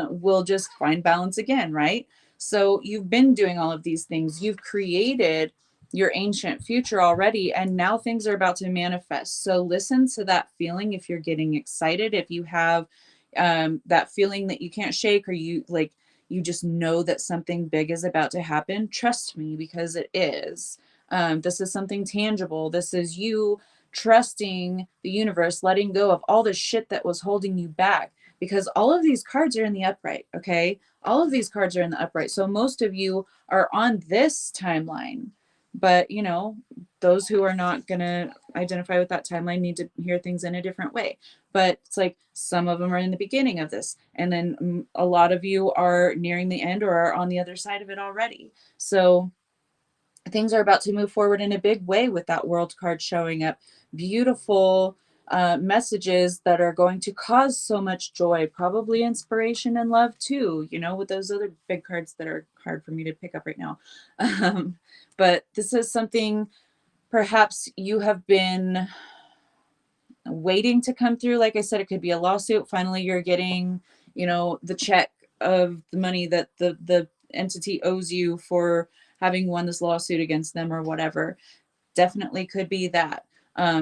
We'll just find balance again, right? So you've been doing all of these things. You've created your ancient future already, and now things are about to manifest. So listen to that feeling. If you're getting excited, if you have that feeling that you can't shake, or you like, you just know that something big is about to happen, trust me, because it is. This is something tangible. This is you trusting the universe, letting go of all the shit that was holding you back, because all of these cards are in the upright. Okay, all of these cards are in the upright, so most of you are on this timeline. But you know, those who are not going to identify with that timeline need to hear things in a different way. But it's like some of them are in the beginning of this, and then a lot of you are nearing the end or are on the other side of it already. So things are about to move forward in a big way with that world card showing up. Beautiful messages that are going to cause so much joy, probably inspiration and love too, you know, with those other big cards that are hard for me to pick up right now. But this is something perhaps you have been waiting to come through. Like I said, it could be a lawsuit. Finally, you're getting, you know, the check of the money that the entity owes you for having won this lawsuit against them or whatever. Definitely could be that.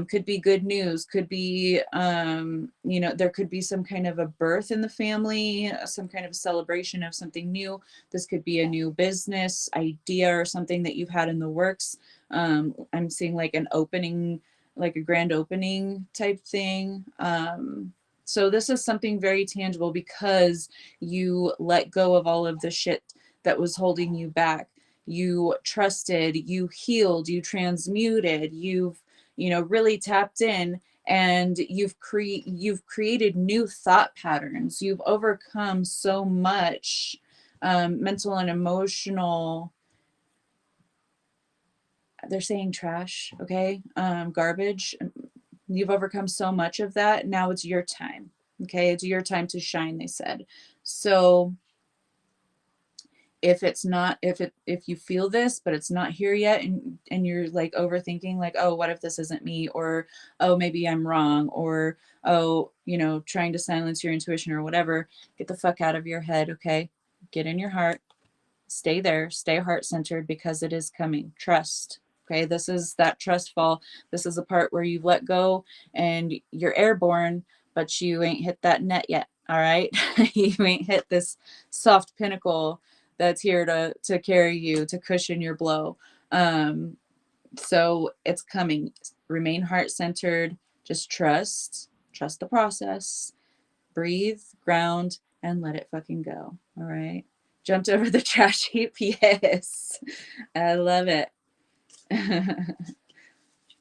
Could be good news, could be, you know, there could be some kind of a birth in the family, some kind of celebration of something new. This could be a new business idea or something that you've had in the works. I'm seeing like an opening, like a grand opening type thing. So this is something very tangible because you let go of all of the shit that was holding you back. You trusted, you healed, you transmuted, you've, you know, really tapped in, and you've created new thought patterns. You've overcome so much mental and emotional, they're saying trash, okay, garbage. You've overcome so much of that. Now it's your time. Okay, it's your time to shine, they said. So if it's not, if you feel this but it's not here yet, and you're like overthinking, like, oh, what if this isn't me, or oh, maybe I'm wrong, or oh, you know, trying to silence your intuition or whatever, get the fuck out of your head. Okay, get in your heart, stay there, stay heart centered, because it is coming. Trust. Okay, this is that trust fall. This is the part where you've let go and you're airborne, but you ain't hit that net yet. All right, you ain't hit this soft pinnacle that's here to carry you, to cushion your blow. So it's coming. Remain heart centered. Just trust the process. Breathe, ground, and let it fucking go. All right. Jumped over the trash heap. Yes. I love it.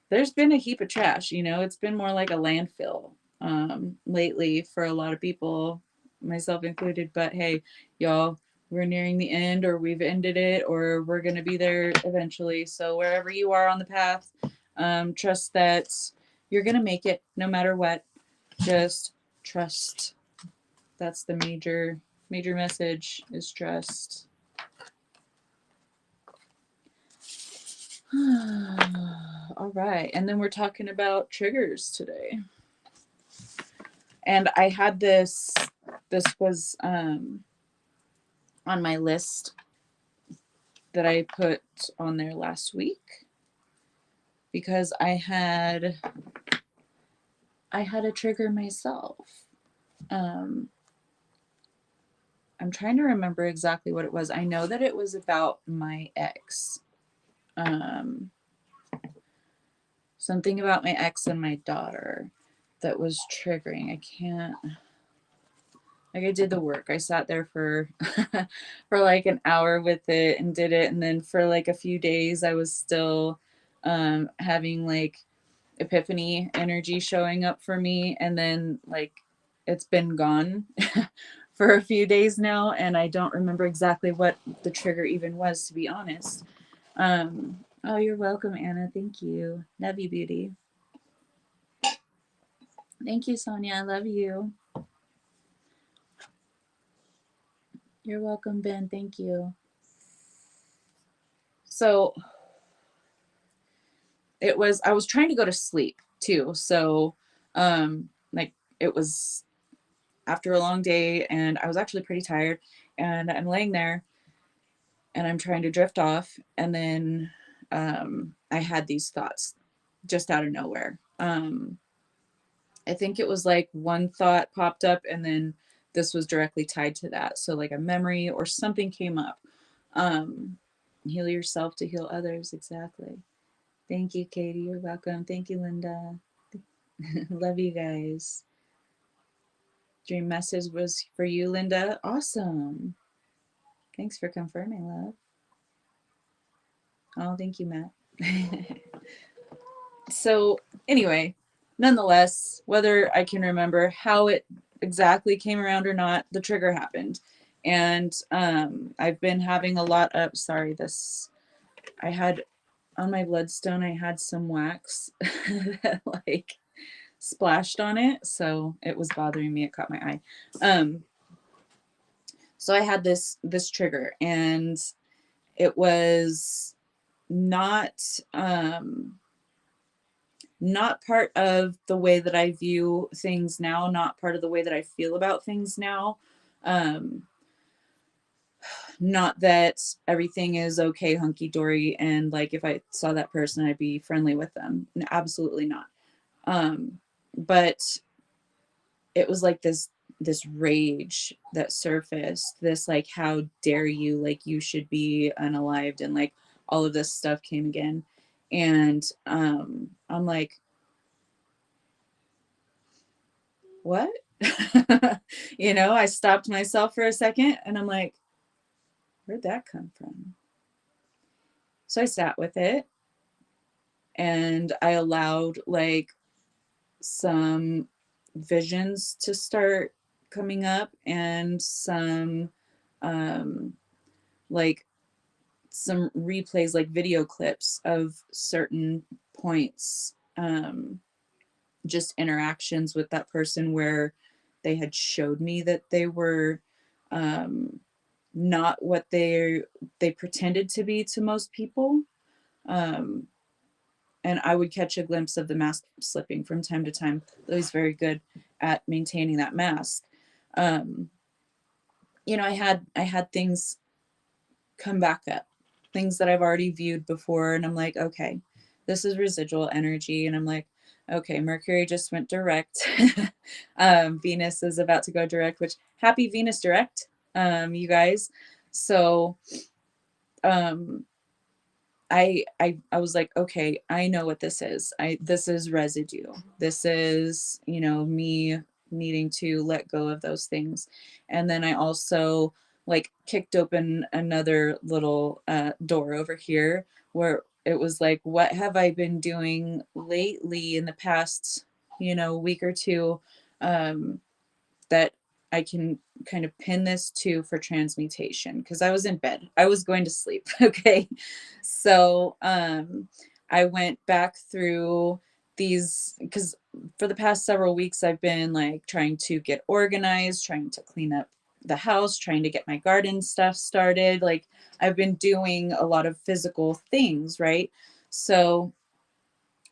There's been a heap of trash, you know, it's been more like a landfill lately for a lot of people, myself included. But hey, y'all, we're nearing the end, or we've ended it, or we're going to be there eventually. So wherever you are on the path, trust that you're going to make it no matter what. Just trust. That's the major message, is trust. All right. And then we're talking about triggers today. And I had this was on my list that I put on there last week, because I had a trigger myself. I'm trying to remember exactly what it was. I know that it was about my ex. Something about my ex and my daughter that was triggering. I Like I did the work. I sat there for for like an hour with it and did it, and then for like a few days I was still having like epiphany energy showing up for me, and then like it's been gone for a few days now, and I don't remember exactly what the trigger even was, to be honest. Oh, you're welcome, Anna. Thank you. Love you, beauty. Thank you, Sonia. I love you. You're welcome, Ben. Thank you. So I was trying to go to sleep too. So like it was after a long day and I was actually pretty tired, and I'm laying there and I'm trying to drift off, and then I had these thoughts just out of nowhere. I think it was like one thought popped up, and then this was directly tied to that. So like a memory or something came up. Um, heal yourself to heal others. Exactly. Thank you, Katie. You're welcome. Thank you, Linda. Love you guys. Dream message was for you, Linda. Awesome. Thanks for confirming, love. Oh, thank you, Matt. So, anyway, nonetheless, whether I can remember how it exactly came around or not, the trigger happened. And I've been having a lot of, sorry, this, I had on my bloodstone, I had some wax that like splashed on it. So it was bothering me. It caught my eye. So I had this trigger, and it was not not part of the way that I view things now, not part of the way that I feel about things now. Um, not that everything is okay, hunky dory, and like if I saw that person, I'd be friendly with them. Absolutely not. But it was like this rage that surfaced, this like, how dare you, like you should be unalived, and like all of this stuff came again. And I'm like, what? You know, I stopped myself for a second and I'm like, where'd that come from? So I sat with it and I allowed like some visions to start coming up, and some um like some replays, like video clips of certain points, just interactions with that person where they had showed me that they were um, not what they pretended to be to most people. Um, and I would catch a glimpse of the mask slipping from time to time. He's very good at maintaining that mask. Um, you know, I had things come back up, things that I've already viewed before, and I'm like, okay, this is residual energy, and I'm like, okay, Mercury just went direct. Venus is about to go direct, which happy Venus direct, you guys. So um I was like, okay, I know what this is. This is residue. This is, you know, me needing to let go of those things. And then I also like kicked open another little door over here where it was like, what have I been doing lately in the past, you know, week or two, that I can kind of pin this to for transmutation, because I was in bed. I was going to sleep. Okay. So I went back through these, because for the past several weeks I've been like trying to get organized, trying to clean up the house, trying to get my garden stuff started. Like I've been doing a lot of physical things, right? So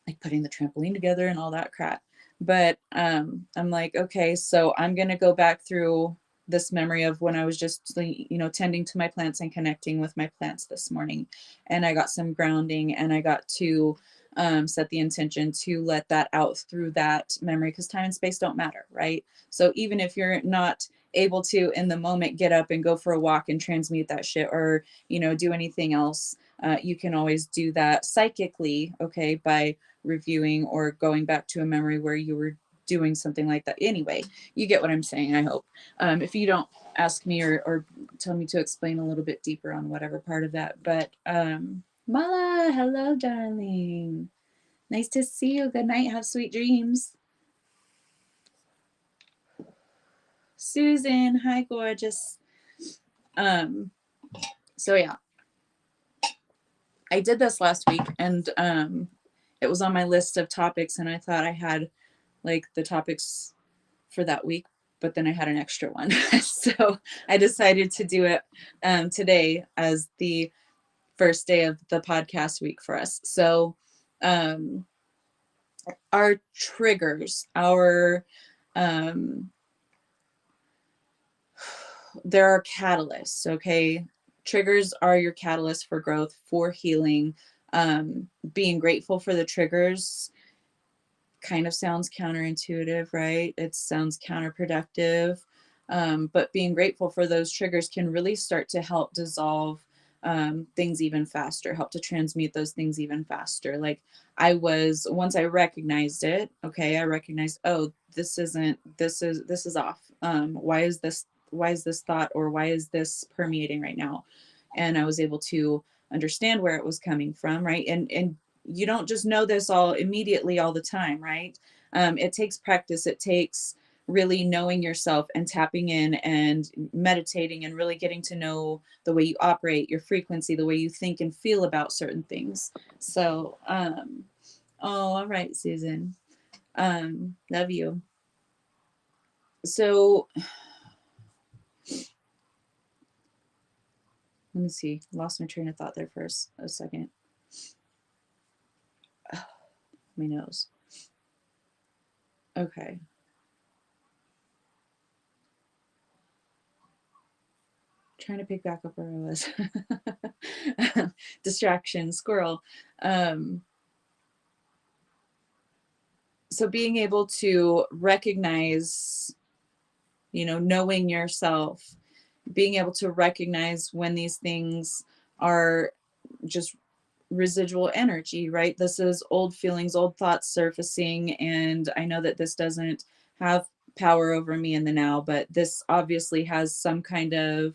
like putting the trampoline together and all that crap. But I'm like, okay, so I'm gonna go back through this memory of when I was just, you know, tending to my plants and connecting with my plants this morning, and I got some grounding, and I got to set the intention to let that out through that memory, because time and space don't matter, right? So even if you're not able to in the moment get up and go for a walk and transmute that shit, or you know, do anything else, you can always do that psychically, okay, by reviewing or going back to a memory where you were doing something like that. Anyway, you get what I'm saying, I hope. If you don't, ask me or tell me to explain a little bit deeper on whatever part of that. But Mala, hello, darling. Nice to see you. Good night. Have sweet dreams. Susan, hi, gorgeous. So yeah, I did this last week, and it was on my list of topics, and I thought I had like the topics for that week, but then I had an extra one. So I decided to do it today as the first day of the podcast week for us. So our triggers, there are catalysts, okay? Triggers are your catalyst for growth, for healing. Being grateful for the triggers kind of sounds counterintuitive, right? It sounds counterproductive. But being grateful for those triggers can really start to help dissolve things even faster, help to transmute those things even faster. Like once I recognized it, okay, I recognized, oh, this is off. Why is this thought, or why is this permeating right now? And I was able to understand where it was coming from, right? And you don't just know this all immediately all the time, right? It takes practice. It takes really knowing yourself and tapping in and meditating and really getting to know the way you operate, your frequency, the way you think and feel about certain things. So, all right, Susan. Love you. So, let me see. Lost my train of thought there for a second. My nose. Okay. Trying to pick back up where I was. Distraction, squirrel. So being able to recognize, knowing yourself, being able to recognize when these things are just residual energy, right? This is old feelings, old thoughts surfacing. And I know that this doesn't have power over me in the now, but this obviously has some kind of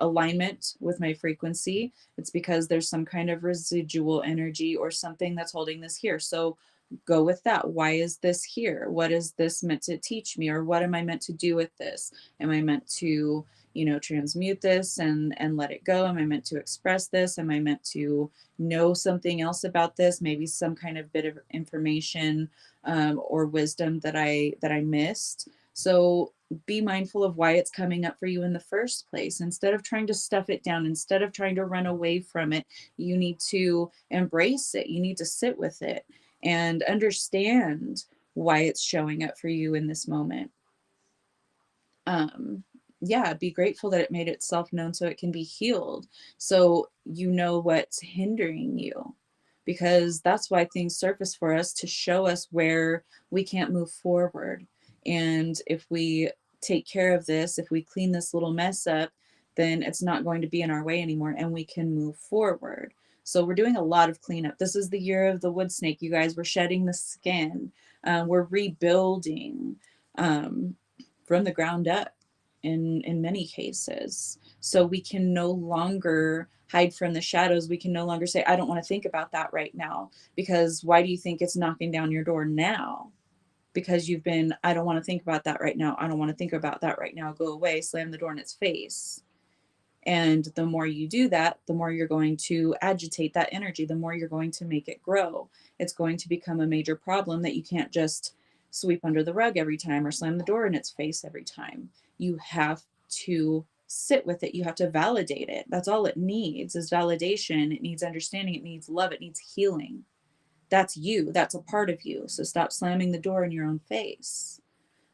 alignment with my frequency. It's because there's some kind of residual energy or something that's holding this here. So go with that. Why is this here? What is this meant to teach me? Or what am I meant to do with this? Am I meant to transmute this and let it go? Am I meant to express this? Am I meant to know something else about this? Maybe some kind of bit of information or wisdom that I missed. So be mindful of why it's coming up for you in the first place. Instead of trying to stuff it down, instead of trying to run away from it, you need to embrace it. You need to sit with it and understand why it's showing up for you in this moment. Yeah, be grateful that it made itself known so it can be healed. So you know what's hindering you, because that's why things surface for us, to show us where we can't move forward. And if we take care of this, if we clean this little mess up, then it's not going to be in our way anymore and we can move forward. So we're doing a lot of cleanup. This is the year of the wood snake, you guys. We're shedding the skin. We're rebuilding from the ground up in many cases. So we can no longer hide from the shadows. We can no longer say, I don't want to think about that right now. Because why do you think it's knocking down your door now? Because you've been, I don't want to think about that right now. I don't want to think about that right now. Go away, slam the door in its face. And the more you do that, the more you're going to agitate that energy, the more you're going to make it grow. It's going to become a major problem that you can't just sweep under the rug every time or slam the door in its face every time. You have to sit with it. You have to validate it. That's all it needs, is validation. It needs understanding. It needs love. It needs healing. That's you. That's a part of you. So stop slamming the door in your own face.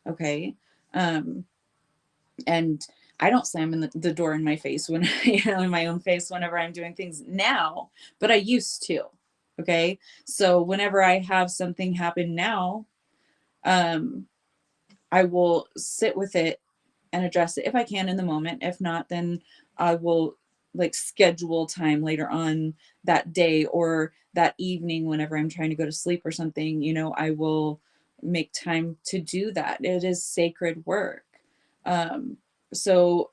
Okay. And I don't slam the door in my face when, in my own face whenever I'm doing things now, but I used to. Okay. So whenever I have something happen now, I will sit with it and address it if I can in the moment. If not, then I will like schedule time later on that day or that evening whenever I'm trying to go to sleep or something. I will make time to do that. It is sacred work. So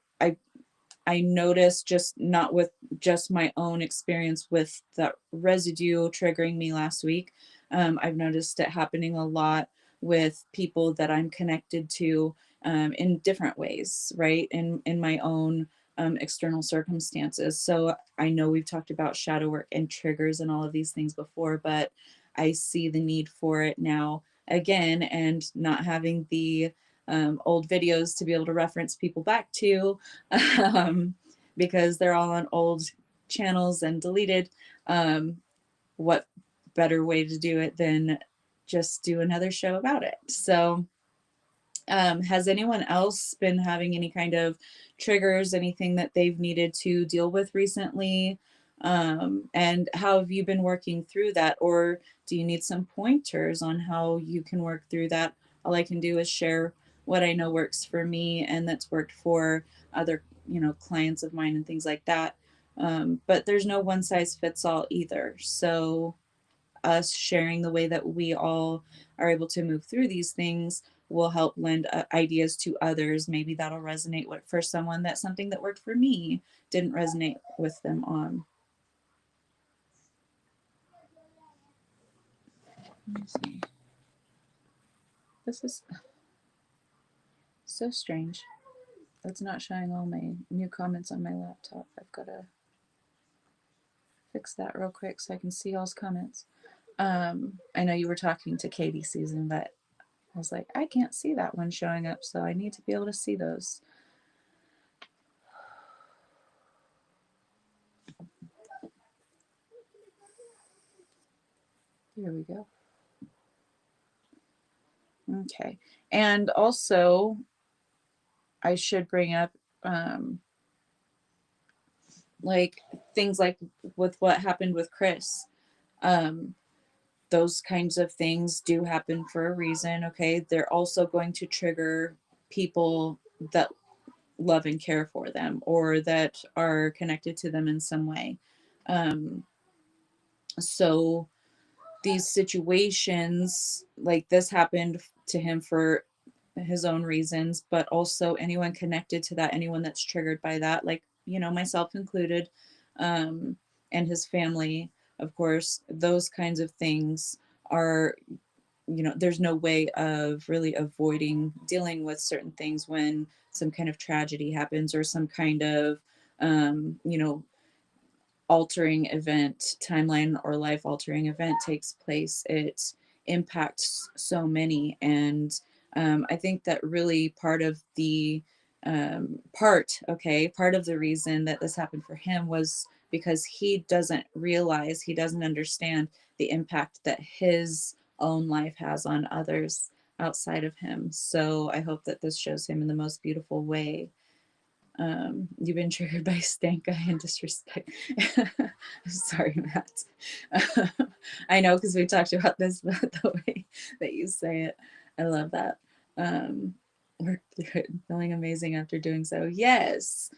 I noticed, just not with just my own experience with the residue triggering me last week. I've noticed it happening a lot with people that I'm connected to, in different ways, right? In my own external circumstances. So I know we've talked about shadow work and triggers and all of these things before, but I see the need for it now again, and not having the old videos to be able to reference people back to, because they're all on old channels and deleted. What better way to do it than just do another show about it? So, has anyone else been having any kind of triggers, anything that they've needed to deal with recently? And how have you been working through that? Or do you need some pointers on how you can work through that? All I can do is share what I know works for me and that's worked for other, clients of mine and things like that. But there's no one size fits all either. So us sharing the way that we all are able to move through these things will help lend ideas to others. Maybe that'll resonate with, for someone that something that worked for me didn't resonate with them on. Let me see. This is so strange. It's not showing all my new comments on my laptop. I've got to fix that real quick so I can see y'all's comments. I know you were talking to Katie, Susan, but I was like, I can't see that one showing up, so I need to be able to see those. Here we go. Okay. And also, I should bring up, like, things like with what happened with Chris. Um, those kinds of things do happen for a reason. Okay. They're also going to trigger people that love and care for them or that are connected to them in some way. So these situations, like this, happened to him for his own reasons, but also anyone connected to that, anyone that's triggered by that, like, myself included, and his family, of course, those kinds of things are, there's no way of really avoiding dealing with certain things when some kind of tragedy happens or some kind of, altering event, timeline or life altering event takes place. It impacts so many. And I think that really part of the part of the reason that this happened for him was because he doesn't realize, he doesn't understand the impact that his own life has on others outside of him. So I hope that this shows him in the most beautiful way. You've been triggered by stank eye and disrespect. Sorry, Matt. I know, because we talked about this, but the way that you say it, I love that. Work through it, feeling amazing after doing so. Yes.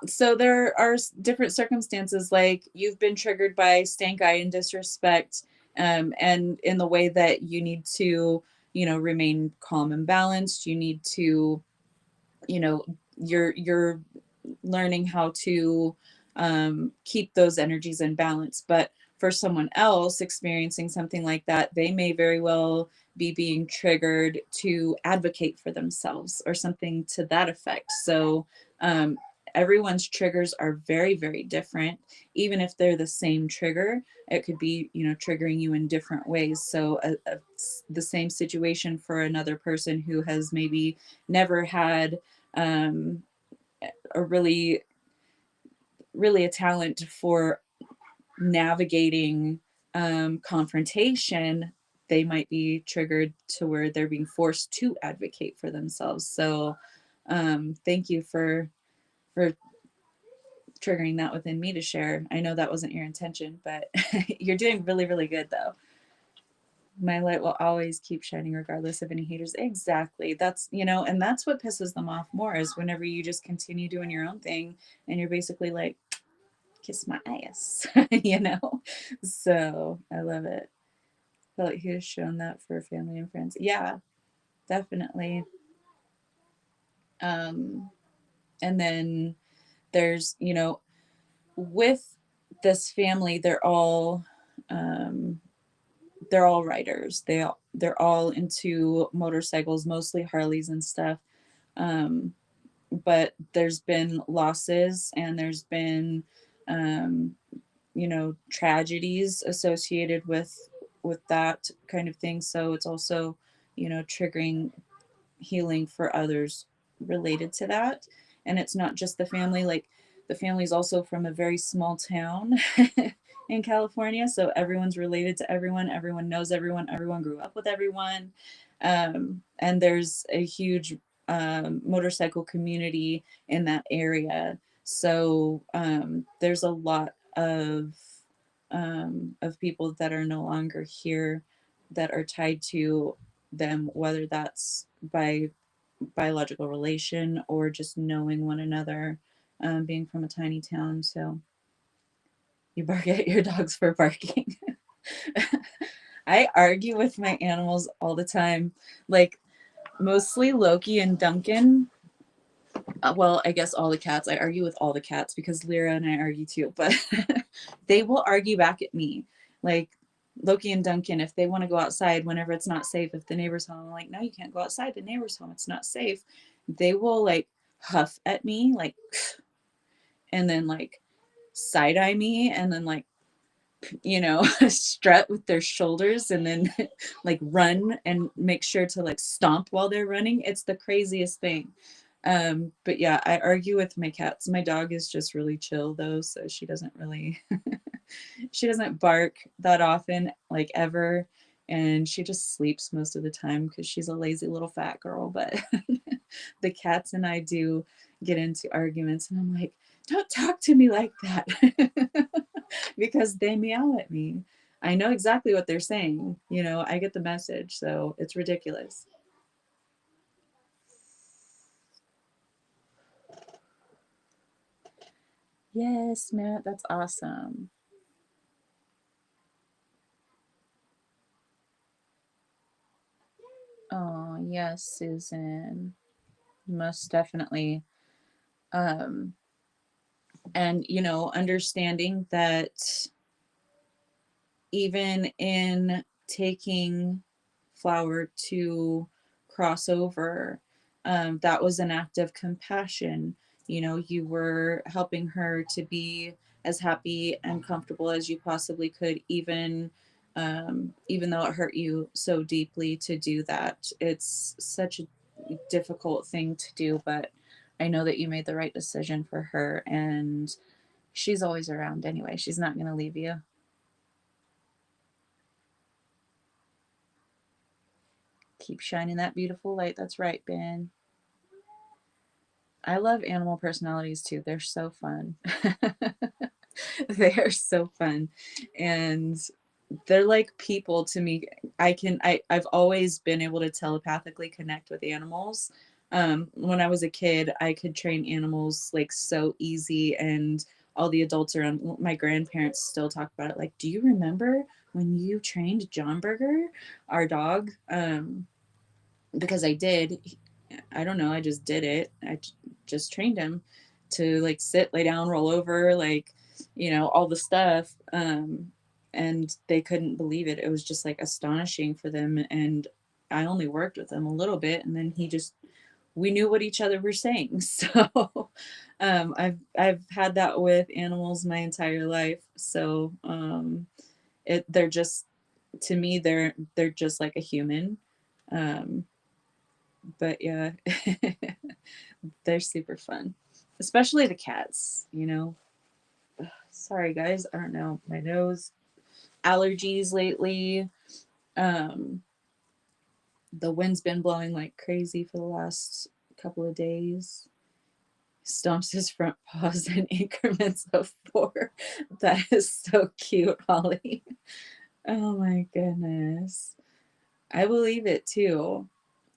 So there are different circumstances, like you've been triggered by stank eye and disrespect, and in the way that you need to, remain calm and balanced. You need to, you know you're learning how to keep those energies in balance. But for someone else experiencing something like that, they may very well be being triggered to advocate for themselves or something to that effect. So everyone's triggers are very, very different. Even if they're the same trigger, it could be, triggering you in different ways. So the same situation for another person who has maybe never had um, a really, really a talent for navigating confrontation, they might be triggered to where they're being forced to advocate for themselves. So thank you for triggering that within me to share. I know that wasn't your intention, but you're doing really, really good though. My light will always keep shining regardless of any haters. Exactly. That's, and that's what pisses them off more, is whenever you just continue doing your own thing and you're basically like, kiss my ass, So I love it. Felt like he was shown that for family and friends. Yeah, definitely. And then there's, you know, with this family, they're all riders. They're all into motorcycles, mostly Harleys and stuff. Um, but there's been losses and there's been um, you know, tragedies associated with that kind of thing. So it's also, you know, triggering healing for others related to that. And it's not just the family, like the family's also from a very small town in California. So everyone's related to everyone, everyone knows everyone, everyone grew up with everyone. And there's a huge motorcycle community in that area. So there's a lot of people that are no longer here that are tied to them, whether that's by biological relation or just knowing one another, being from a tiny town. So you bark at your dogs for barking. I argue with my animals all the time, like mostly Loki and Duncan. Well, I guess all the cats. I argue with all the cats because Lyra and I argue too, but they will argue back at me. Like Loki and Duncan, if they want to go outside whenever it's not safe, if the neighbor's home, I'm like, no, you can't go outside. The neighbor's home. It's not safe. They will like huff at me, like, and then like side eye me, and then like, you know, strut with their shoulders, and then like run and make sure to like stomp while they're running. It's the craziest thing. But yeah, I argue with my cats. My dog is just really chill though, so she doesn't really she doesn't bark that often, like ever, and she just sleeps most of the time because she's a lazy little fat girl. But the cats and I do get into arguments, and I'm like, don't talk to me like that because they meow at me. I know exactly what they're saying, you know, I get the message, so it's ridiculous. Yes, Matt, that's awesome. Oh, yes, Susan. Most definitely. Um, and you know, understanding that even in taking Flower to cross over, that was an act of compassion. You know, you were helping her to be as happy and comfortable as you possibly could, even though it hurt you so deeply to do that. It's such a difficult thing to do, but I know that you made the right decision for her, and she's always around anyway. She's not going to leave you. Keep shining that beautiful light. That's right, Ben. I love animal personalities too. They're so fun. They are so fun. And they're like people to me. I've always been able to telepathically connect with animals. When I was a kid, I could train animals like so easy, and all the adults around my grandparents still talk about it. Like, do you remember when you trained John Burger, our dog? Because I did. I don't know. I just did it. Just trained him to like sit, lay down, roll over, like, you know, all the stuff. And they couldn't believe it. It was just like astonishing for them. And I only worked with him a little bit, and then we knew what each other were saying. So I've had that with animals my entire life. So they're just, to me, they're just like a human. Um, but yeah, they're super fun, especially the cats, you know. Sorry guys, I don't know, my nose, allergies lately. um the wind's been blowing like crazy for the last couple of days. Stomps his front paws in increments of 4. That is so cute, Holly. Oh my goodness, I believe it too,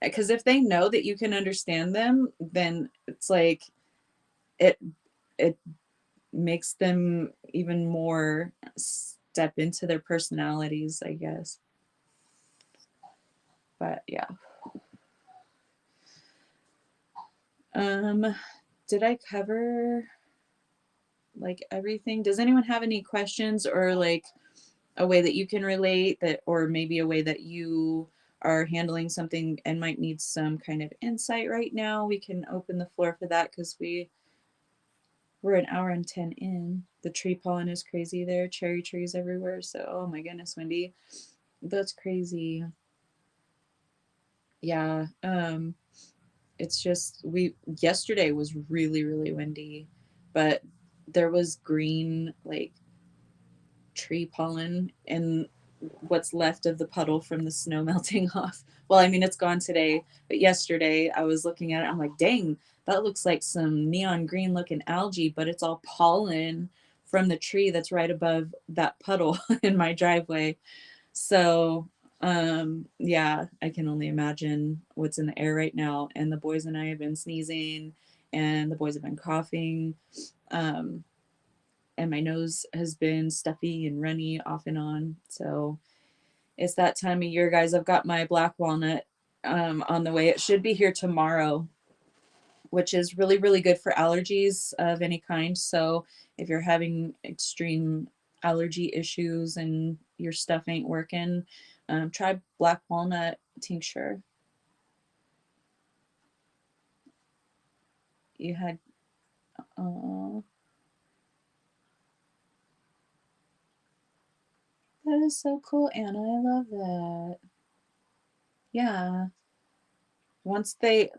because if they know that you can understand them, then it's like it it makes them even more step into their personalities, I guess. But yeah. Did I cover like everything? Does anyone have any questions or like a way that you can relate that, or maybe a way that you are handling something and might need some kind of insight right now? We can open the floor for that because we're an hour and 10 in. The tree pollen is crazy there, cherry trees everywhere. So, oh my goodness, Wendy, that's crazy. Yeah. It's just yesterday was really, really windy, but there was green like tree pollen in what's left of the puddle from the snow melting off. Well, I mean, it's gone today, but yesterday I was looking at it. I'm like, dang, that looks like some neon green looking algae, but it's all pollen from the tree that's right above that puddle in my driveway. So, yeah, I can only imagine what's in the air right now. And the boys and I have been sneezing, and the boys have been coughing. Um, and my nose has been stuffy and runny off and on. So it's that time of year, guys. I've got my black walnut on the way. It should be here tomorrow, which is really, really good for allergies of any kind. So if you're having extreme allergy issues and your stuff ain't working, try black walnut tincture. You had, oh, that is so cool, Anna. I love that. Yeah. Once they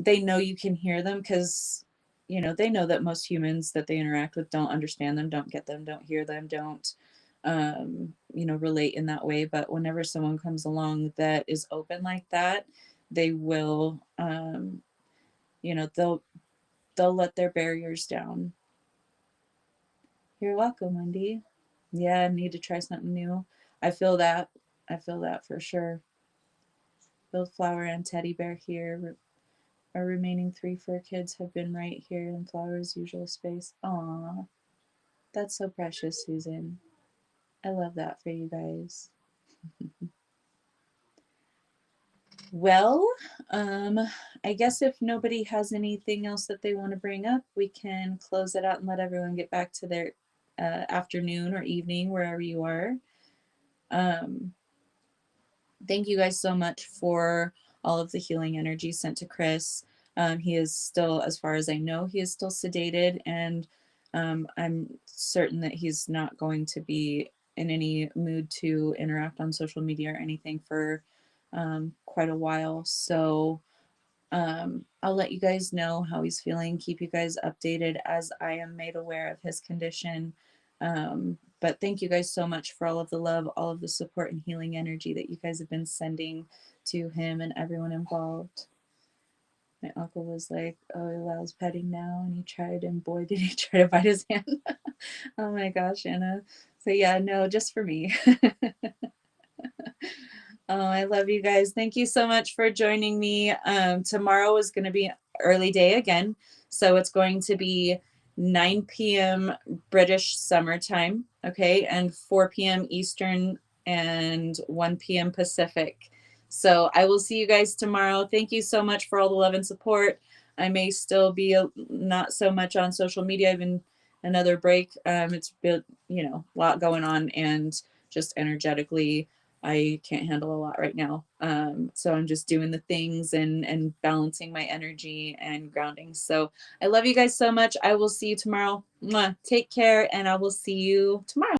know you can hear them, because they know that most humans that they interact with don't understand them, don't get them, don't hear them, don't relate in that way. But whenever someone comes along that is open like that, they will they'll let their barriers down. You're welcome, Wendy. Yeah, I need to try something new. I feel that for sure. Build flower and teddy bear here. Our remaining 3 fur kids have been right here in Flower's usual space. Aw, that's so precious, Susan. I love that for you guys. Well, um, I guess if nobody has anything else that they want to bring up, we can close it out and let everyone get back to their afternoon or evening, wherever you are. Um, Thank you guys so much for all of the healing energy sent to Chris. He is still, as far as I know, he is still sedated, and I'm certain that he's not going to be in any mood to interact on social media or anything for quite a while. So I'll let you guys know how he's feeling, keep you guys updated as I am made aware of his condition. But thank you guys so much for all of the love, all of the support and healing energy that you guys have been sending to him and everyone involved. My uncle was like, oh, he allows petting now, and he tried, and boy, did he try to bite his hand. Oh my gosh, Anna. So yeah, no, just for me. Oh, I love you guys. Thank you so much for joining me. Tomorrow is going to be early day again. So it's going to be 9 p.m. British summertime, okay, and 4 p.m. Eastern and 1 p.m. Pacific. So I will see you guys tomorrow. Thank you so much for all the love and support. I may still be not so much on social media. I've been another break. It's been, a lot going on, and just energetically I can't handle a lot right now. So I'm just doing the things and balancing my energy and grounding. So I love you guys so much. I will see you tomorrow. Mwah. Take care, and I will see you tomorrow.